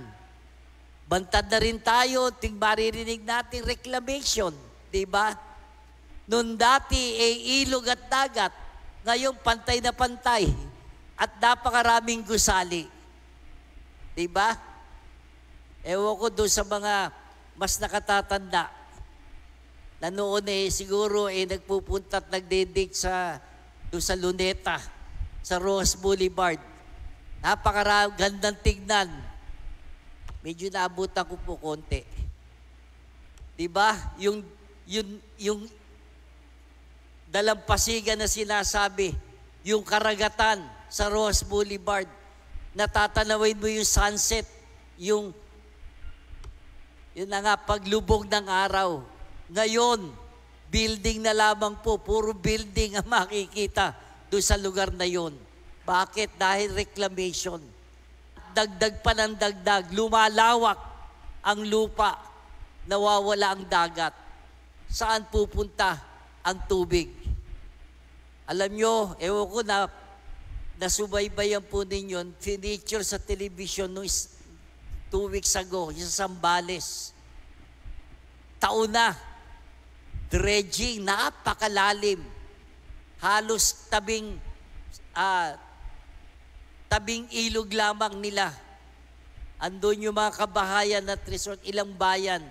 Bantad na rin tayo, maririnig natin reclamation, di ba? Noon dati ilog at dagat, ngayon pantay na pantay at napakaraming gusali. Di ba? Ewan ko doon sa mga mas nakatatanda na noon siguro nagpupunta at nagdedate doon sa Luneta, sa Rojas Boulevard. Gandang tignan. Medyo naabutan ko po konti. Diba? Yung dalampasigan na sinasabi, yung karagatan sa Rojas Boulevard, natatanawin mo yung sunset, yun na nga, paglubog ng araw. Ngayon, building na lamang po, puro building ang makikita doon sa lugar na yon. Bakit? Dahil reclamation. Dagdag pa ng dagdag, lumalawak ang lupa, nawawala ang dagat. Saan pupunta ang tubig? Alam nyo, ewan ko na nasubaybayan po ninyo, feature sa television noong 2 weeks ago, yung sa Zambales. Taon na, dredging, napakalalim. Halos tabing ilog lamang nila. Andun yung mga kabahayan at resort, ilang bayan,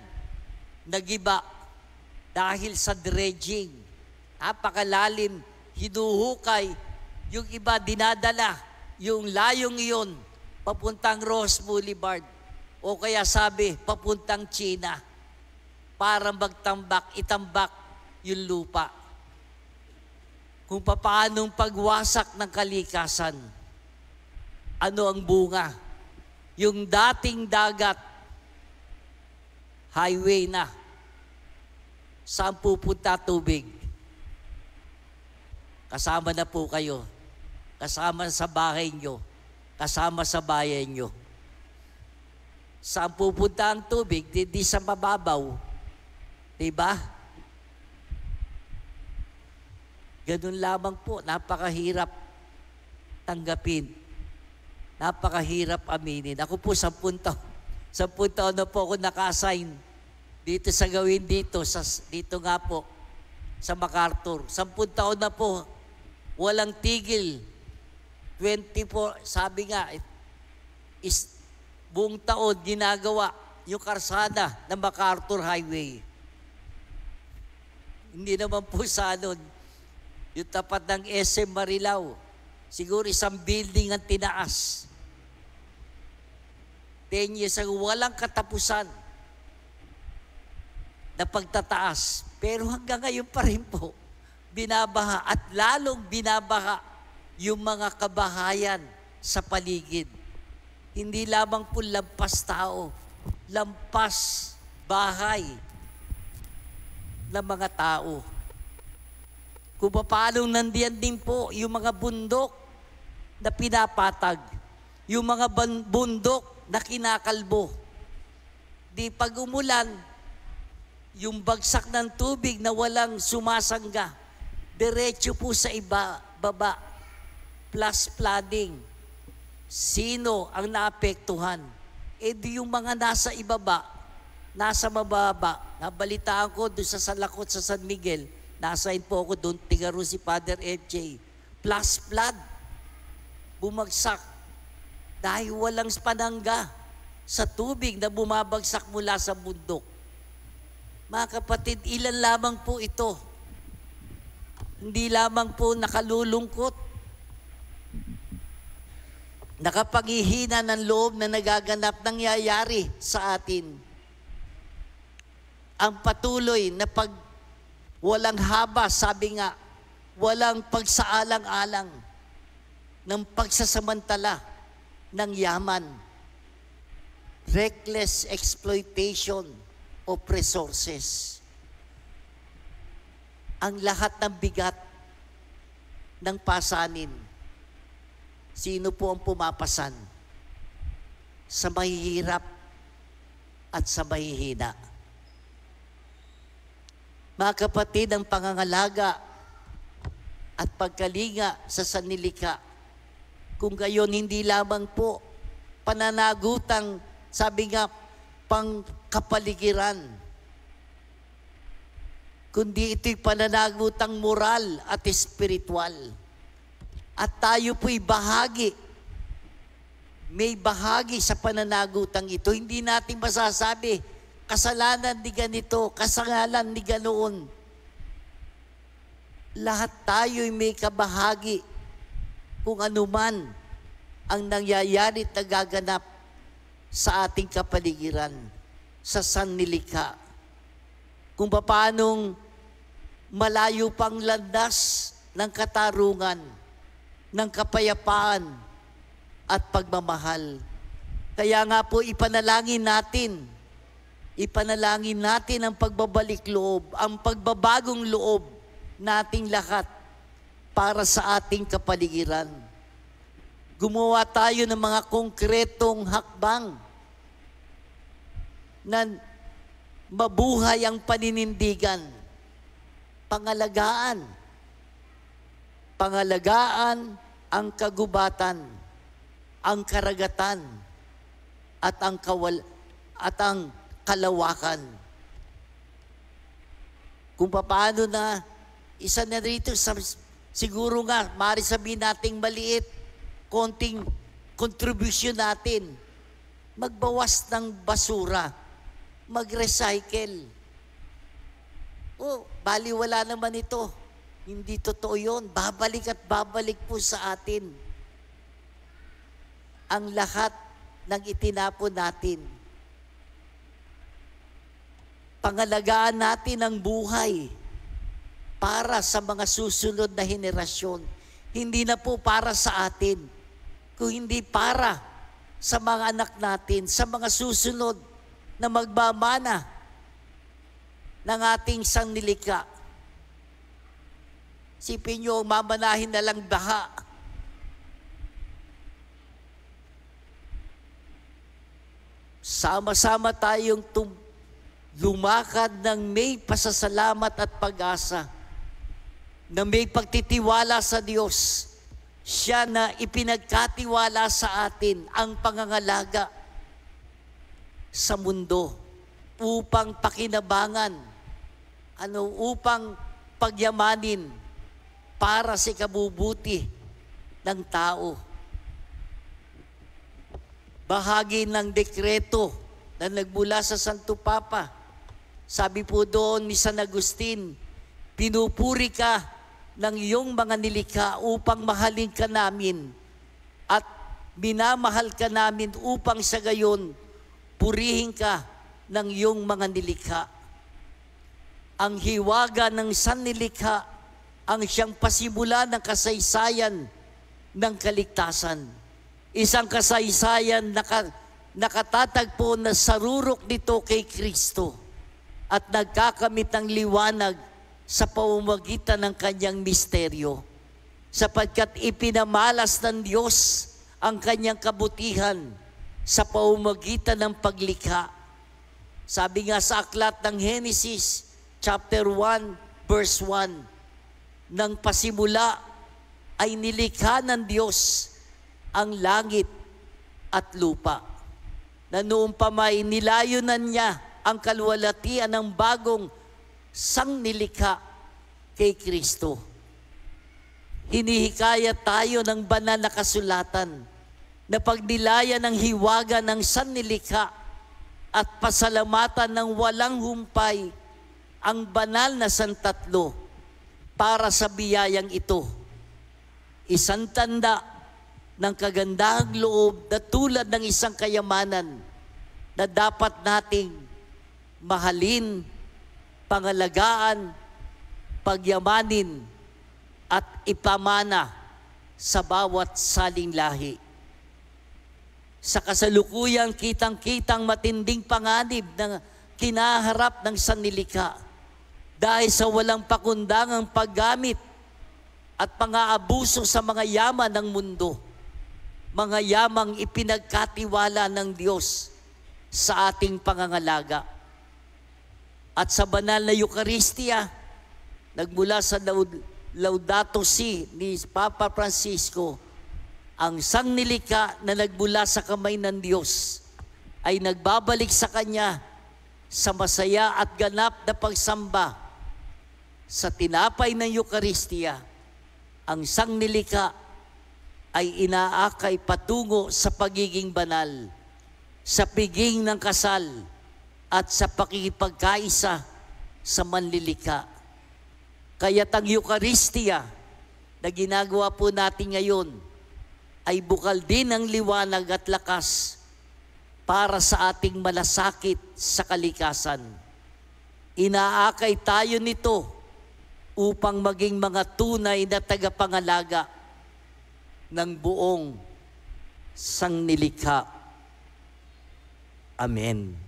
nagiba dahil sa dredging. Napakalalim, hinuhukay, yung iba dinadala, yung layong iyon, papuntang Rojas Boulevard, o kaya sabi, papuntang China, para itambak yung lupa. Kung paanong pagwasak ng kalikasan, ano ang bunga? Yung dating dagat, highway na. Saan pupunta tubig? Kasama na po kayo. Kasama sa bahay nyo. Kasama sa bayan nyo. Saan pupunta ang tubig? Di sa mababaw. Diba? Ganun lamang po. Napakahirap tanggapin. Napakahirap aminin. Ako po 10 taon. 10 taon na po ako naka-assign dito sa gawin dito. Dito nga po. Sa MacArthur. 10 taon na po. Walang tigil. 24, sabi nga, buong taon ginagawa yung karsada ng MacArthur Highway. Hindi naman po sa yung tapat ng SM Marilao. Siguro isang building ang tinaas. 10 years ago, walang katapusan na pagtataas. Pero hanggang ngayon pa rin po, binabaha at lalong binabaha yung mga kabahayan sa paligid. Hindi lamang po lampas tao, lampas bahay ng mga tao. Kung paano nandiyan din po yung mga bundok na pinapatag, yung mga bundok na kinakalbo. Di pag umulan, yung bagsak ng tubig na walang sumasangga, diretso po sa baba, plus flooding. Sino ang naapektuhan? Di yung mga nasa ibaba, nasa mababa. Nabalitaan ko doon sa Salakot sa San Miguel, nasain po ako doon, tigaro si Father FJ. Plus flood, bumagsak. Dahil walang panangga sa tubig na bumabagsak mula sa bundok. Mga kapatid, ilan lamang po ito. Hindi lamang po nakalulungkot. Nakapanghihina ng loob na nagaganap, nangyayari sa atin. Ang patuloy na walang haba, sabi nga, walang pagsaalang-alang ng pagsasamantala ng yaman. Reckless exploitation of resources. Ang lahat ng bigat ng pasanin, sino po ang pumapasan? Sa mahihirap at sa mahihina. Mga kapatid, ang pangangalaga at pagkalinga sa sanlilikha, kung gayon hindi lamang po pananagutang, sabi nga, pangkapaligiran, kundi ito'y pananagutang moral at espiritual. At tayo po'y may bahagi sa pananagutang ito. Hindi natin masasabi, kasalanan ni ganito, kasalanan ni ganoon. Lahat tayo'y may kabahagi kung anuman ang nangyayari at nagaganap sa ating kapaligiran, sa sanlilikha. Kung paanong malayo pang landas ng katarungan, ng kapayapaan at pagmamahal. Kaya nga po ipanalangin natin ang pagbabalik loob, ang pagbabagong loob nating lahat para sa ating kapaligiran. Gumawa tayo ng mga konkretong hakbang na mabuhay ang paninindigan, pangalagaan ang kagubatan, ang karagatan, at ang kalawakan. Kung paano na isa na rito, siguro nga, maaari sabihin nating maliit, konting contribution natin, magbawas ng basura, mag-recycle. Baliwala naman ito. Hindi totoo yun. Babalik at babalik po sa atin ang lahat ng itinapon natin. Pangalagaan natin ang buhay para sa mga susunod na henerasyon. Hindi na po para sa atin, kung hindi para sa mga anak natin, sa mga susunod na magmamana ng ating sanglilikha. Sipin nyo, mamanahin na lang baha. Sama-sama tayong lumakad ng may pasasalamat at pag-asa, na may pagtitiwala sa Diyos. Siya na ipinagkatiwala sa atin ang pangangalaga sa mundo upang pakinabangan, upang pagyamanin para sa ikabubuti ng tao. Bahagi ng dekreto na nagmula sa Santo Papa. Sabi po doon ni San Agustin, pinupuri ka ng iyong mga nilikha upang mahalin ka namin at minamahal ka namin upang sa gayon purihin ka ng iyong mga nilikha. Ang hiwaga ng sannilikha ang siyang pasimula ng kasaysayan ng kaligtasan. Isang kasaysayan nakatatagpo na sarurok nito kay Kristo at nagkakamit ng liwanag sa pamamagitan ng kanyang misteryo, sapagkat ipinamalas ng Diyos ang kanyang kabutihan sa pamamagitan ng paglikha. Sabi nga sa aklat ng Genesis, chapter 1, verse 1, nang pasimula ay nilikha ng Diyos ang langit at lupa, na noong pa may nilayunan niya ang kaluwalhatian ng bagong sangnilikha kay Kristo. Hinihikayat tayo ng banal na kasulatan na pagnilayan ng hiwaga ng sannilikha at pasalamatan ng walang humpay ang banal na santatlo para sa biyayang ito. Isang tanda ng kagandahang loob na tulad ng isang kayamanan na dapat nating mahalin, pangalagaan, pagyamanin at ipamana sa bawat saling lahi. Sa kasalukuyang kitang-kitang matinding panganib na kinaharap ng sannilikha dahil sa walang pakundangang paggamit at pang-aabuso sa mga yaman ng mundo, mga yamang ipinagkatiwala ng Diyos sa ating pangangalaga. At sa banal na Eucharistia, nagmula sa Laudato Si ni Papa Francisco, ang sannilikha na nagmula sa kamay ng Diyos ay nagbabalik sa Kanya sa masaya at ganap na pagsamba. Sa tinapay ng Eucharistia, ang sannilikha ay inaakay patungo sa pagiging banal, sa piging ng kasal, at sa pakikipagkaisa sa manlilikha. Kaya't ang Eucharistia na ginagawa po natin ngayon ay bukal din ng liwanag at lakas para sa ating malasakit sa kalikasan. Inaakay tayo nito upang maging mga tunay na tagapangalaga ng buong sangnilikha. Amen.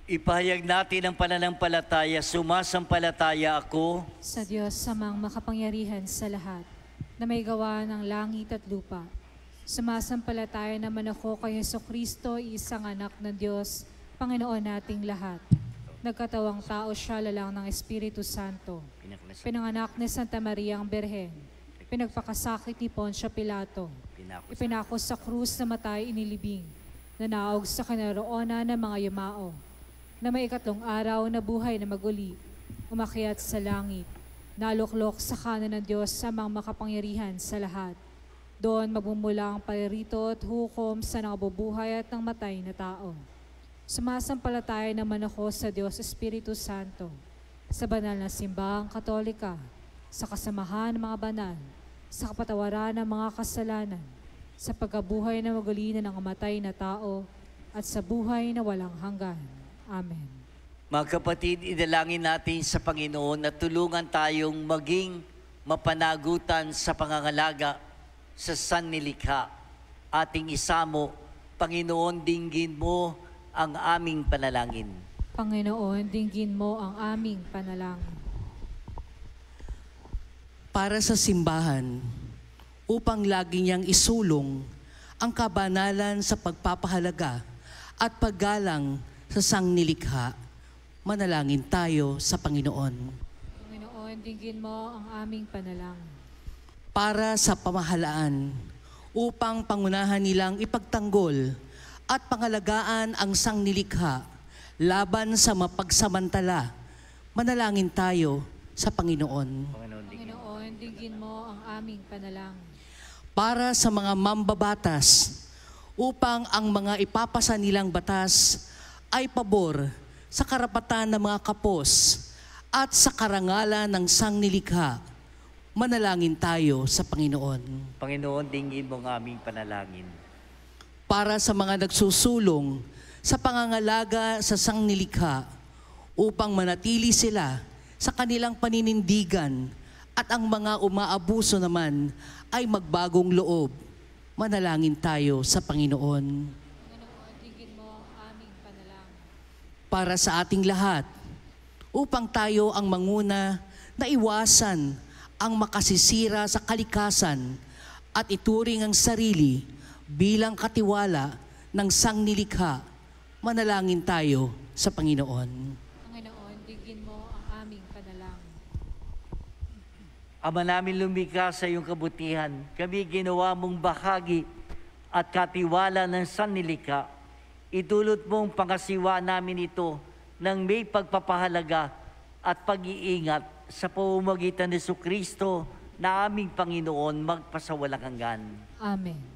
Ipahayag natin ang pananampalataya. Sumasampalataya ako Sa Diyos samang makapangyarihan sa lahat, na may gawa ng langit at lupa. Sumasampalataya naman ako kay Jesucristo, isang anak ng Diyos, Panginoon nating lahat. Nagkatawang tao siya lalang ng Espiritu Santo. Pinanganak ni Santa Maria ang Birhen. Pinagpakasakit ni Poncio Pilato. Ipinako sa krus na matay inilibing. Nanaog sa kinaroonan ng mga yumao. Na may ikatlong araw na buhay na maguli, umakyat sa langit, naluklok sa kanan ng Diyos samang makapangyarihan sa lahat. Doon magmumula ang paririto at hukom sa nabubuhay at ng matay na tao. Sumasampalataya naman ako sa Diyos Espiritu Santo, sa banal na simbahang Katolika, sa kasamahan ng mga banal, sa kapatawaran ng mga kasalanan, sa pagkabuhay na magaling ng namatay na tao, at sa buhay na walang hanggan. Amen. Mga kapatid, idalangin natin sa Panginoon na tulungan tayong maging mapanagutan sa pangangalaga sa sannilikha. Ating isamo, Panginoon, dinggin mo ang aming panalangin. Panginoon, dinggin mo ang aming panalangin. Para sa simbahan, upang lagi niyang isulong ang kabanalan sa pagpapahalaga at paggalang sa sangnilikha, manalangin tayo sa Panginoon. Panginoon, dinggin mo ang aming panalangin. Para sa pamahalaan, upang pangunahan nilang ipagtanggol at pangalagaan ang sangnilikha laban sa mapagsamantala, manalangin tayo sa Panginoon. Panginoon, dinggin mo ang aming panalangin. Para sa mga mambabatas, upang ang mga ipapasa nilang batas ay pabor sa karapatan ng mga kapos at sa karangalan ng sangnilikha, manalangin tayo sa Panginoon. Panginoon, dinggin mo ang aming panalangin. Para sa mga nagsusulong sa pangangalaga sa sangnilikha, upang manatili sila sa kanilang paninindigan at ang mga umaabuso naman ay magbagong loob, manalangin tayo sa Panginoon. Panginoon, dinggin mo ang aming panalangin. Para sa ating lahat, upang tayo ang manguna na iwasan ang makasisira sa kalikasan at ituring ang sarili bilang katiwala ng sangnilikha, manalangin tayo sa Panginoon. Panginoon, dinggin mo ang aming panalangin. Ama namin lumikha sa iyong kabutihan, kami ginawa mong bahagi at katiwala ng sannilikha. Idulot mong pangasiwa namin ito ng may pagpapahalaga at pag-iingat sa pamamagitan ni Jesucristo na aming Panginoon magpasawalang hanggan. Amen.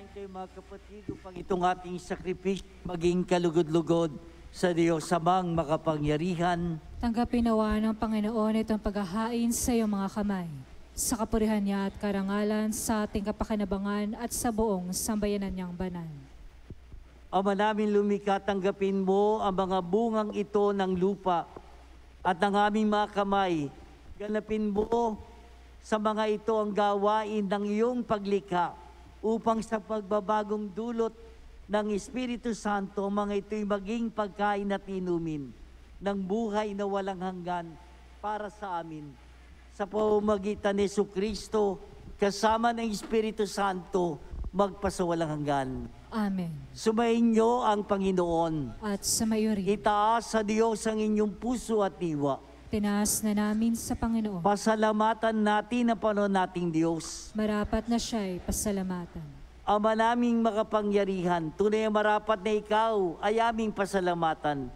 Manalangin kayo mga kapatid upang itong ating sakripisyo maging kalugod-lugod sa Diyos samang makapangyarihan. Tanggapin nawa ng Panginoon itong paghahain sa iyong mga kamay. Sa kapurihan niya at karangalan, sa ating kapakinabangan at sa buong sambayanan niyang banal. Ama namin lumikha, tanggapin mo ang mga bungang ito ng lupa at ng aming mga kamay. Ganapin mo sa mga ito ang gawain ng iyong paglikha upang sa pagbabagong dulot ng Espiritu Santo, mga ito'y maging pagkain at inumin ng buhay na walang hanggan para sa amin. Sa pamamagitan ni Jesucristo, kasama ng Espiritu Santo, magpasawalang hanggan. Amen. Sumayin niyo ang Panginoon. At sa mayo rin, Itaas sa Diyos ang inyong puso at diwa. tinaas na namin sa Panginoon. Pasalamatan natin ang Panginoon nating Diyos. Marapat na siya'y pasalamatan. Ama naming makapangyarihan, tunay marapat na ikaw ay aming pasalamatan.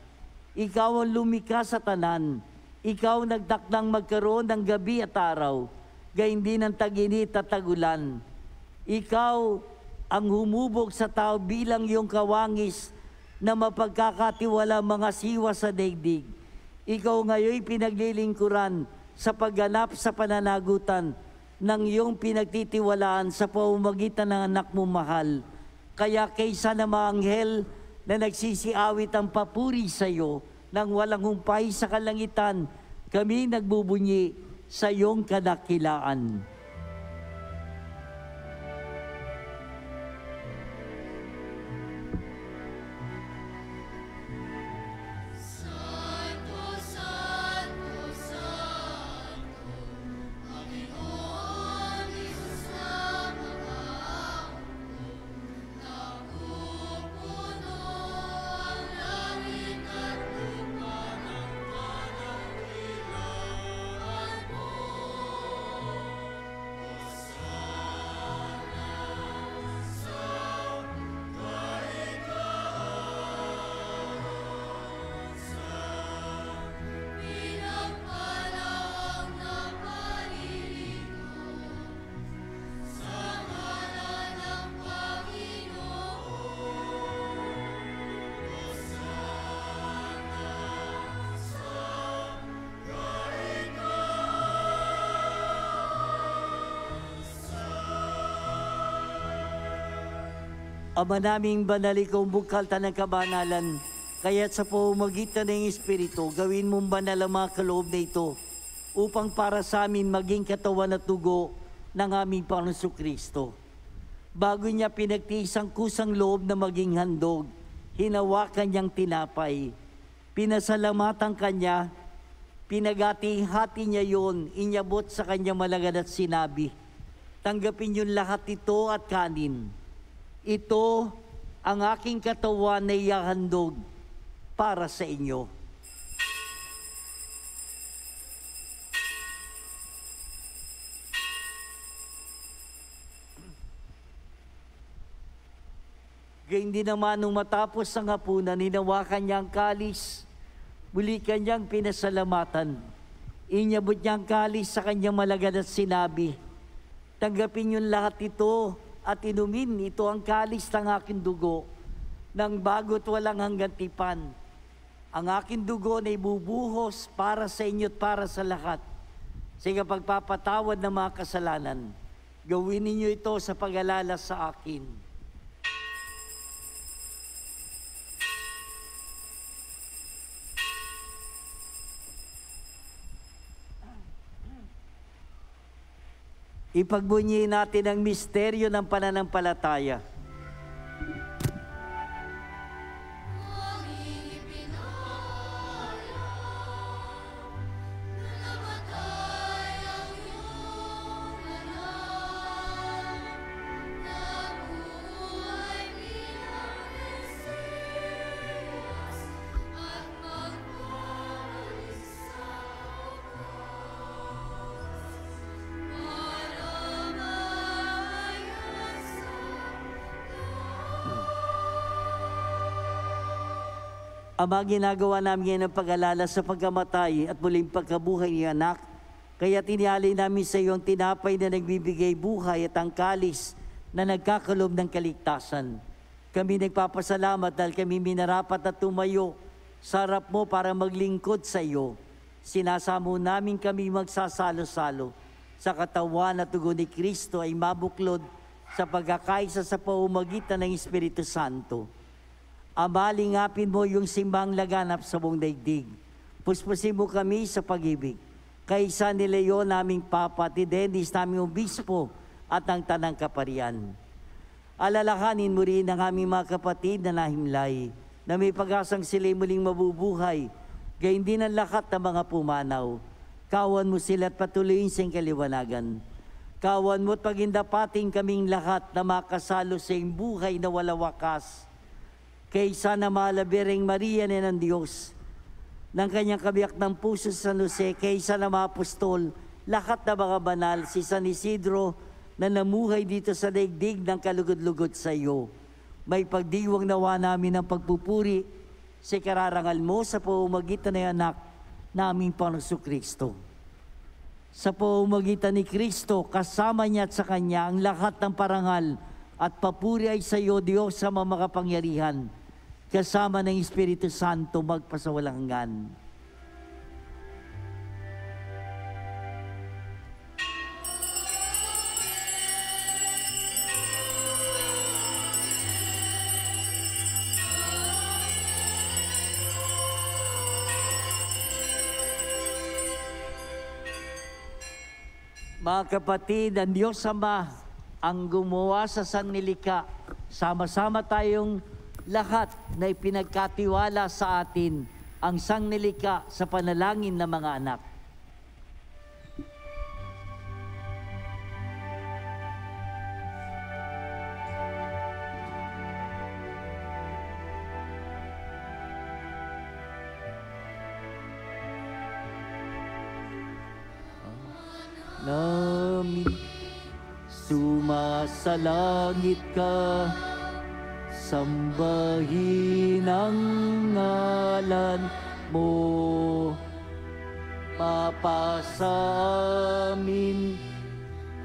Ikaw ang lumikha sa tanan. Ikaw nagtakdang magkaroon ng gabi at araw, gayon din ng tag-init at tag-ulan. Ikaw ang humubog sa tao bilang iyong kawangis na mapagkakatiwala mga siwa sa daigdig. Ikaw ngayon pinaglilingkuran sa pagganap sa pananagutan ng iyong pinagtitiwalaan sa pamamagitan ng anak mo mahal. Kaya kaysa na mga anghel na nagsisiawit ang papuri sa iyo nang walang humpay sa kalangitan, kami nagbubunyi sa iyong kadakilaan. Ama naming banal, ikaw bukal ng kabanalan, kaya't sa pamamagitan ng Espiritu, gawin mong banal ang mga kaloob na ito, upang para sa amin maging katawan at dugo ng aming Panginoon Kristo. Bago niya pinagtiis ang kusang loob na maging handog, hinawakan niyang tinapay, pinasalamatan kanya, pinagati-hati niya yon, inyabot sa kanya malagad at sinabi, tanggapin niyo lahat ito at kanin. Ito ang aking katawan na ihahandog para sa inyo. Gayun din naman nung matapos ang hapunan, hinawakan niya ang kalis, muli kanyang pinasalamatan. Inyabot niya ang kalis sa kanyang malagad at sinabi, tanggapin niyo lahat ito at inumin, ito ang kalis ng aking dugo, ng bago't walang hanggang tipan. Ang aking dugo na ibubuhos para sa inyo at para sa lahat, sa pagpapatawad ng mga kasalanan. Gawin ninyo ito sa pag-alala sa akin. Ipagbunyi natin ang misteryo ng pananampalataya. Ama, ginagawa namin ngayon ang pag-alala sa pagkamatay at muling pagkabuhay ni anak. Kaya tinialay namin sa iyo ang tinapay na nagbibigay buhay at ang kalis na nagkakalob ng kaligtasan. Kami nagpapasalamat dahil kami minarapat na tumayo sa harap mo para maglingkod sa iyo. Sinasamo namin kami magsasalo-salo sa katawan at dugo ni Kristo ay mabuklod sa pagkakaisa sa pamamagitan ng Espiritu Santo. Ama, lingapin mo yung simbang laganap sa buong daigdig. Puspusin mo kami sa pag-ibig. Kaisa ni Leon, naming Papa, ti Dennis, naming Obispo, at ang Tanang Kaparian. Alalahanin mo rin ang aming mga kapatid na nahimlay, na may pag-asang sila'y muling mabubuhay, gayon din ang lahat ng mga pumanaw. Kawan mo sila at patuloyin sa kaliwanagan. Kawan mo at pagindapating kaming lahat na makasalo sa iyong buhay na wala wakas. Kaysa na malabiring Maria na ng Diyos, ng kanyang kabiyak ng puso sa San Jose, kaysa na mga apostol, lahat na mga banal, si San Isidro na namuhay dito sa daigdig ng kalugod-lugod sa iyo. May pagdiwang nawa namin ng pagpupuri sa kararangal mo sa pamamagitan ng anak naming Panginoong Kristo. Sa pamamagitan ni Kristo, kasama niya at sa Kanya ang lahat ng parangal at papuri ay sa iyo, Diyos, sa mga makapangyarihan, kasama ng Espiritu Santo magpasawalang hanggan. Mga kapatid, ang Diyos Ama ang gumawa sa sanglika. Sama-sama tayong lahat na ipinagkatiwala sa atin ang sanglika sa panalangin ng mga anak. Namin sumasalangit ka, sambahin ang ngalan mo, mapasa amin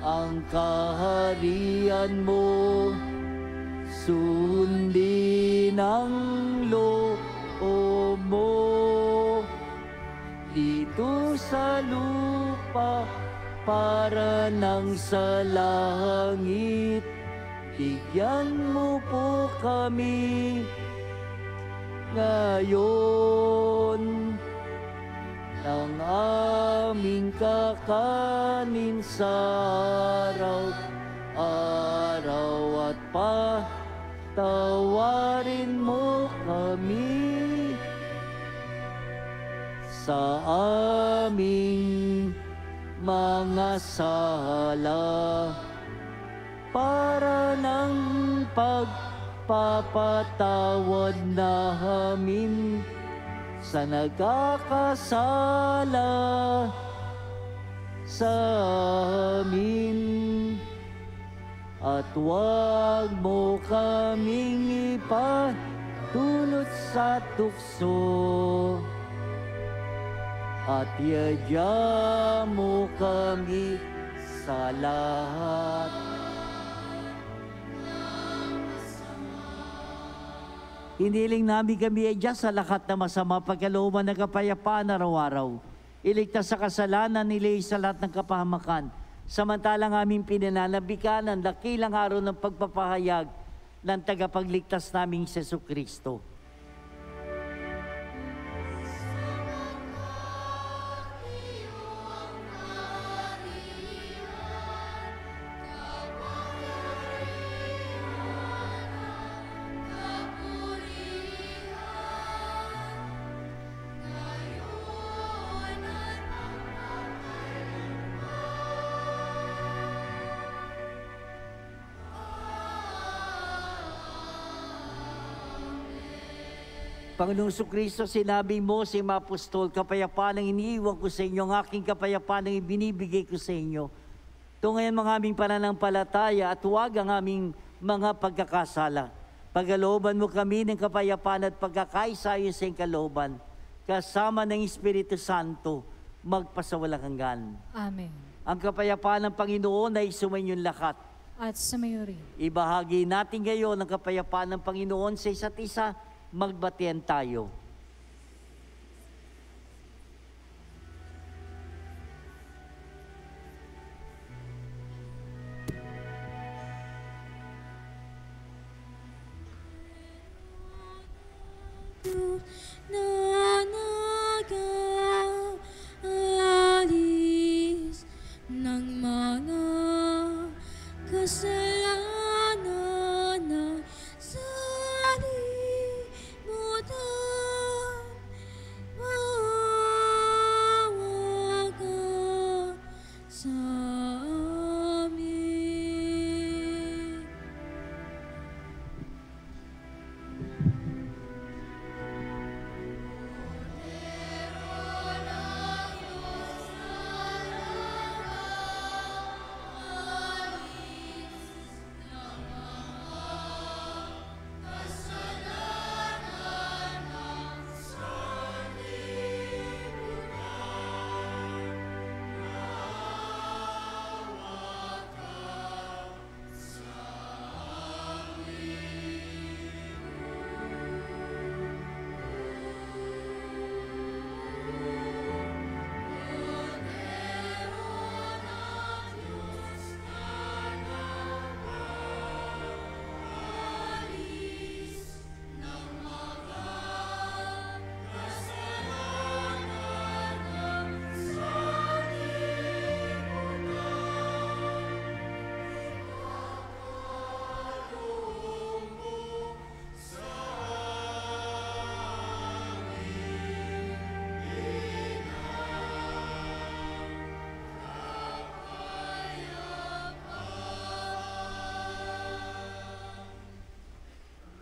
ang kaharian mo, sundin ang loob mo dito sa lupa para nang sa langit. Bigyan mo po kami ngayon ng aming kakanin sa araw-araw at patawarin mo kami sa aming mga sala, para ng pagpapatawad namin sa nagkakasala sa amin. At huwag mo kaming ipatulot sa tukso, at yadya mo kami sa lahat. Hiniling namin kami adya sa lahat na masama, pagkalooban ng kapayapaan araw-araw. Iligtas sa kasalanan, nilay sa lahat ng kapahamakan. Samantalang aming pinananabikan ang dakilang araw ng pagpapahayag ng tagapagligtas naming si Jesucristo. Panginoong Jesucristo, sinabi mo sa mga apostol, kapayapaan ang iniiwan ko sa inyo, ang aking kapayapaan ang ibinibigay ko sa inyo. Tungayan mga aming pananampalataya at huwag ang aming mga pagkakasala. Pagalooban mo kami ng kapayapaan at pagkakaisayo sa iyong kalooban, kasama ng Espiritu Santo, magpasawalang hanggan. Amen. Ang kapayapaan ng Panginoon ay sumainyong lahat. at sumayo rin. Ibahagi natin ngayon ang kapayapaan ng Panginoon sa isa't isa. Magbatian tayo. na nag-aalis ng mga kasalanan na sa limutan. Maawa ka sa amin.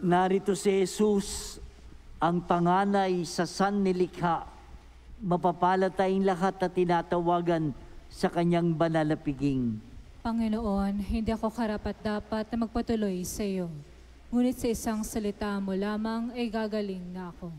Narito si Jesus, ang panganay sa sannilikha. Mapapalad tayong lahat na tinatawagan sa kanyang banal na piging. Panginoon, hindi ako karapat-dapat na magpatuloy sa iyo. Ngunit sa isang salita mo lamang ay gagaling na ako.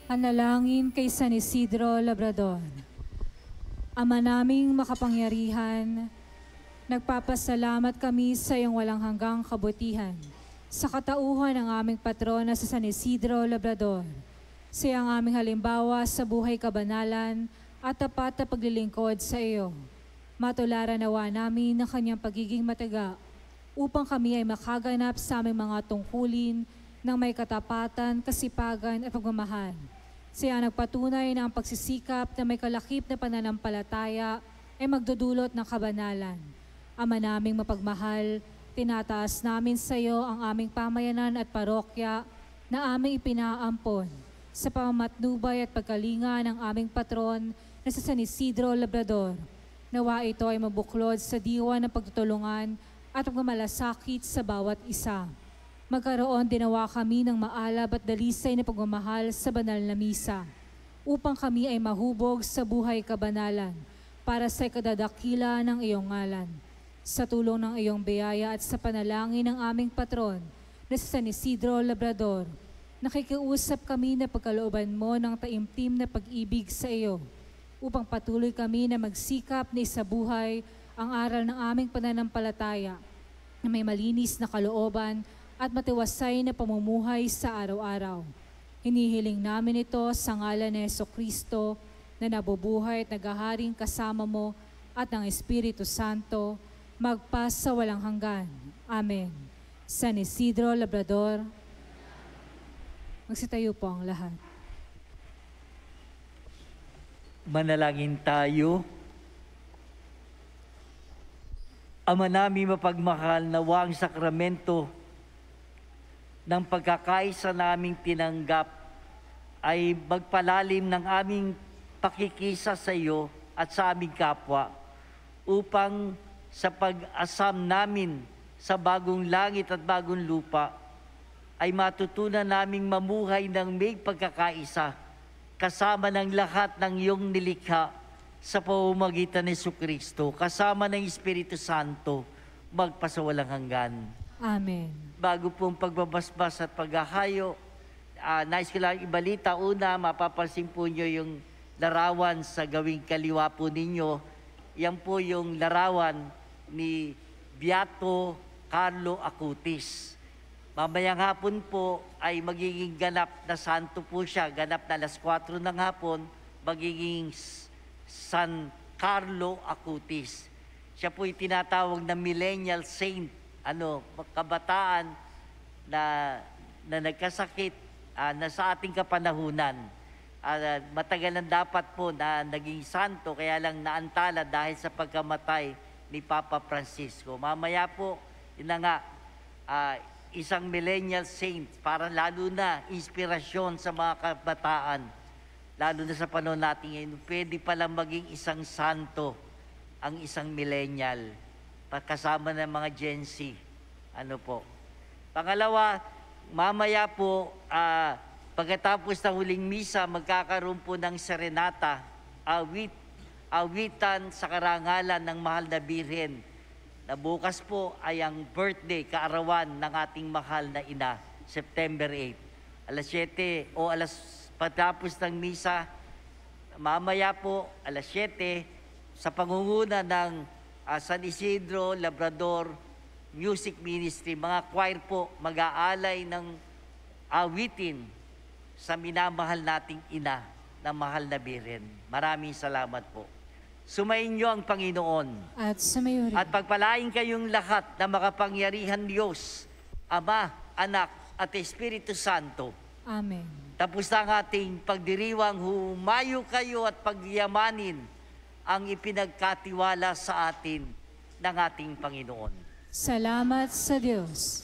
Panalangin kay San Isidro Labrador. Ama naming makapangyarihan, nagpapasalamat kami sa iyong walang hanggang kabutihan. Sa katauhan ng aming patrona sa San Isidro Labrador, siya ang aming halimbawa sa buhay kabanalan at tapat na paglilingkod sa iyo. Matularan nawa namin ng kanyang pagiging mataga upang kami ay makaganap sa aming mga tungkulin ng may katapatan, kasipagan at pagmamahal. Siya nagpatunay na ang pagsisikap na may kalakip na pananampalataya ay magdudulot ng kabanalan. Ama naming mapagmahal, tinataas namin sa iyo ang aming pamayanan at parokya na aming ipinaampon sa pamamatnubay at pagkalinga ng aming patron na sa San Isidro Labrador. Nawa ito ay mabuklod sa diwa ng pagtutulungan at pagmamalasakit sa bawat isa. Magkaroon dinawa kami ng maalab at dalisay na pagmamahal sa banal na misa, upang kami ay mahubog sa buhay kabanalan para sa kadadakila ng iyong ngalan. Sa tulong ng iyong biyaya at sa panalangin ng aming patron na si San Isidro Labrador, nakikiusap kami na pagkalooban mo ng taimtim na pag-ibig sa iyo, upang patuloy kami na magsikap na isabuhay ang aral ng aming pananampalataya na may malinis na kalooban at matiwasay na pamumuhay sa araw-araw. Hinihiling namin ito sa ngalan ni Jesucristo na nabubuhay at naghaharing kasama mo at ng Espiritu Santo, magpas sa walang hanggan. Amen. San Isidro Labrador, magsitayo po ang lahat. Manalangin tayo. Ama namin mapagmahal, nawa ang sakramento ng pagkakaisa naming tinanggap ay magpalalim ng aming pakikisa sa iyo at sa aming kapwa, upang sa pag-asam namin sa bagong langit at bagong lupa ay matutunan naming mamuhay ng may pagkakaisa kasama ng lahat ng iyong nilikha sa pamamagitan ni Jesucristo, kasama ng Espiritu Santo, magpasawalang hanggan. Amen. Bago pong pagbabasbas at paghahayo, nais ko lang ibalita. Una, mapapansin po nyo yung larawan sa gawing kaliwa po ninyo. Yan po yung larawan ni Beato Carlo Acutis. Mamayang hapon po ay magiging ganap na santo po siya. Ganap na alas 4 ng hapon, magiging San Carlo Acutis. Siya po tinatawag na millennial saint. Kabataan na nagkasakit na sa ating kapanahunan. Matagal na dapat po na naging santo, kaya lang naantala dahil sa pagkamatay ni Papa Francisco. Mamaya po, isang millennial saint, para lalo na inspirasyon sa mga kabataan, lalo na sa panahon natin ngayon, pwede palang maging isang santo ang isang millennial, kasama ng mga Gen Z. Pangalawa, mamaya po, pagkatapos ng huling misa, magkakaroon po ng serenata, awitan sa karangalan ng mahal na Birhen, na bukas po ay ang birthday, kaarawan ng ating mahal na ina, September 8. Alas 7 o pagkatapos ng misa, mamaya po, alas 7, sa pangunguna ng San Isidro Labrador Music Ministry, mga choir po mag-aalay ng awitin sa minamahal nating ina na mahal na Birhen. Maraming salamat po. Sumayin niyo ang Panginoon. At sumayo rin. At pagpalain kayong lahat na makapangyarihan Diyos, Ama, Anak, at Espiritu Santo. Amen. Tapos na ang ating pagdiriwang, humayo kayo at pagyamanin ang ipinagkatiwala sa atin ng ating Panginoon. Salamat sa Diyos.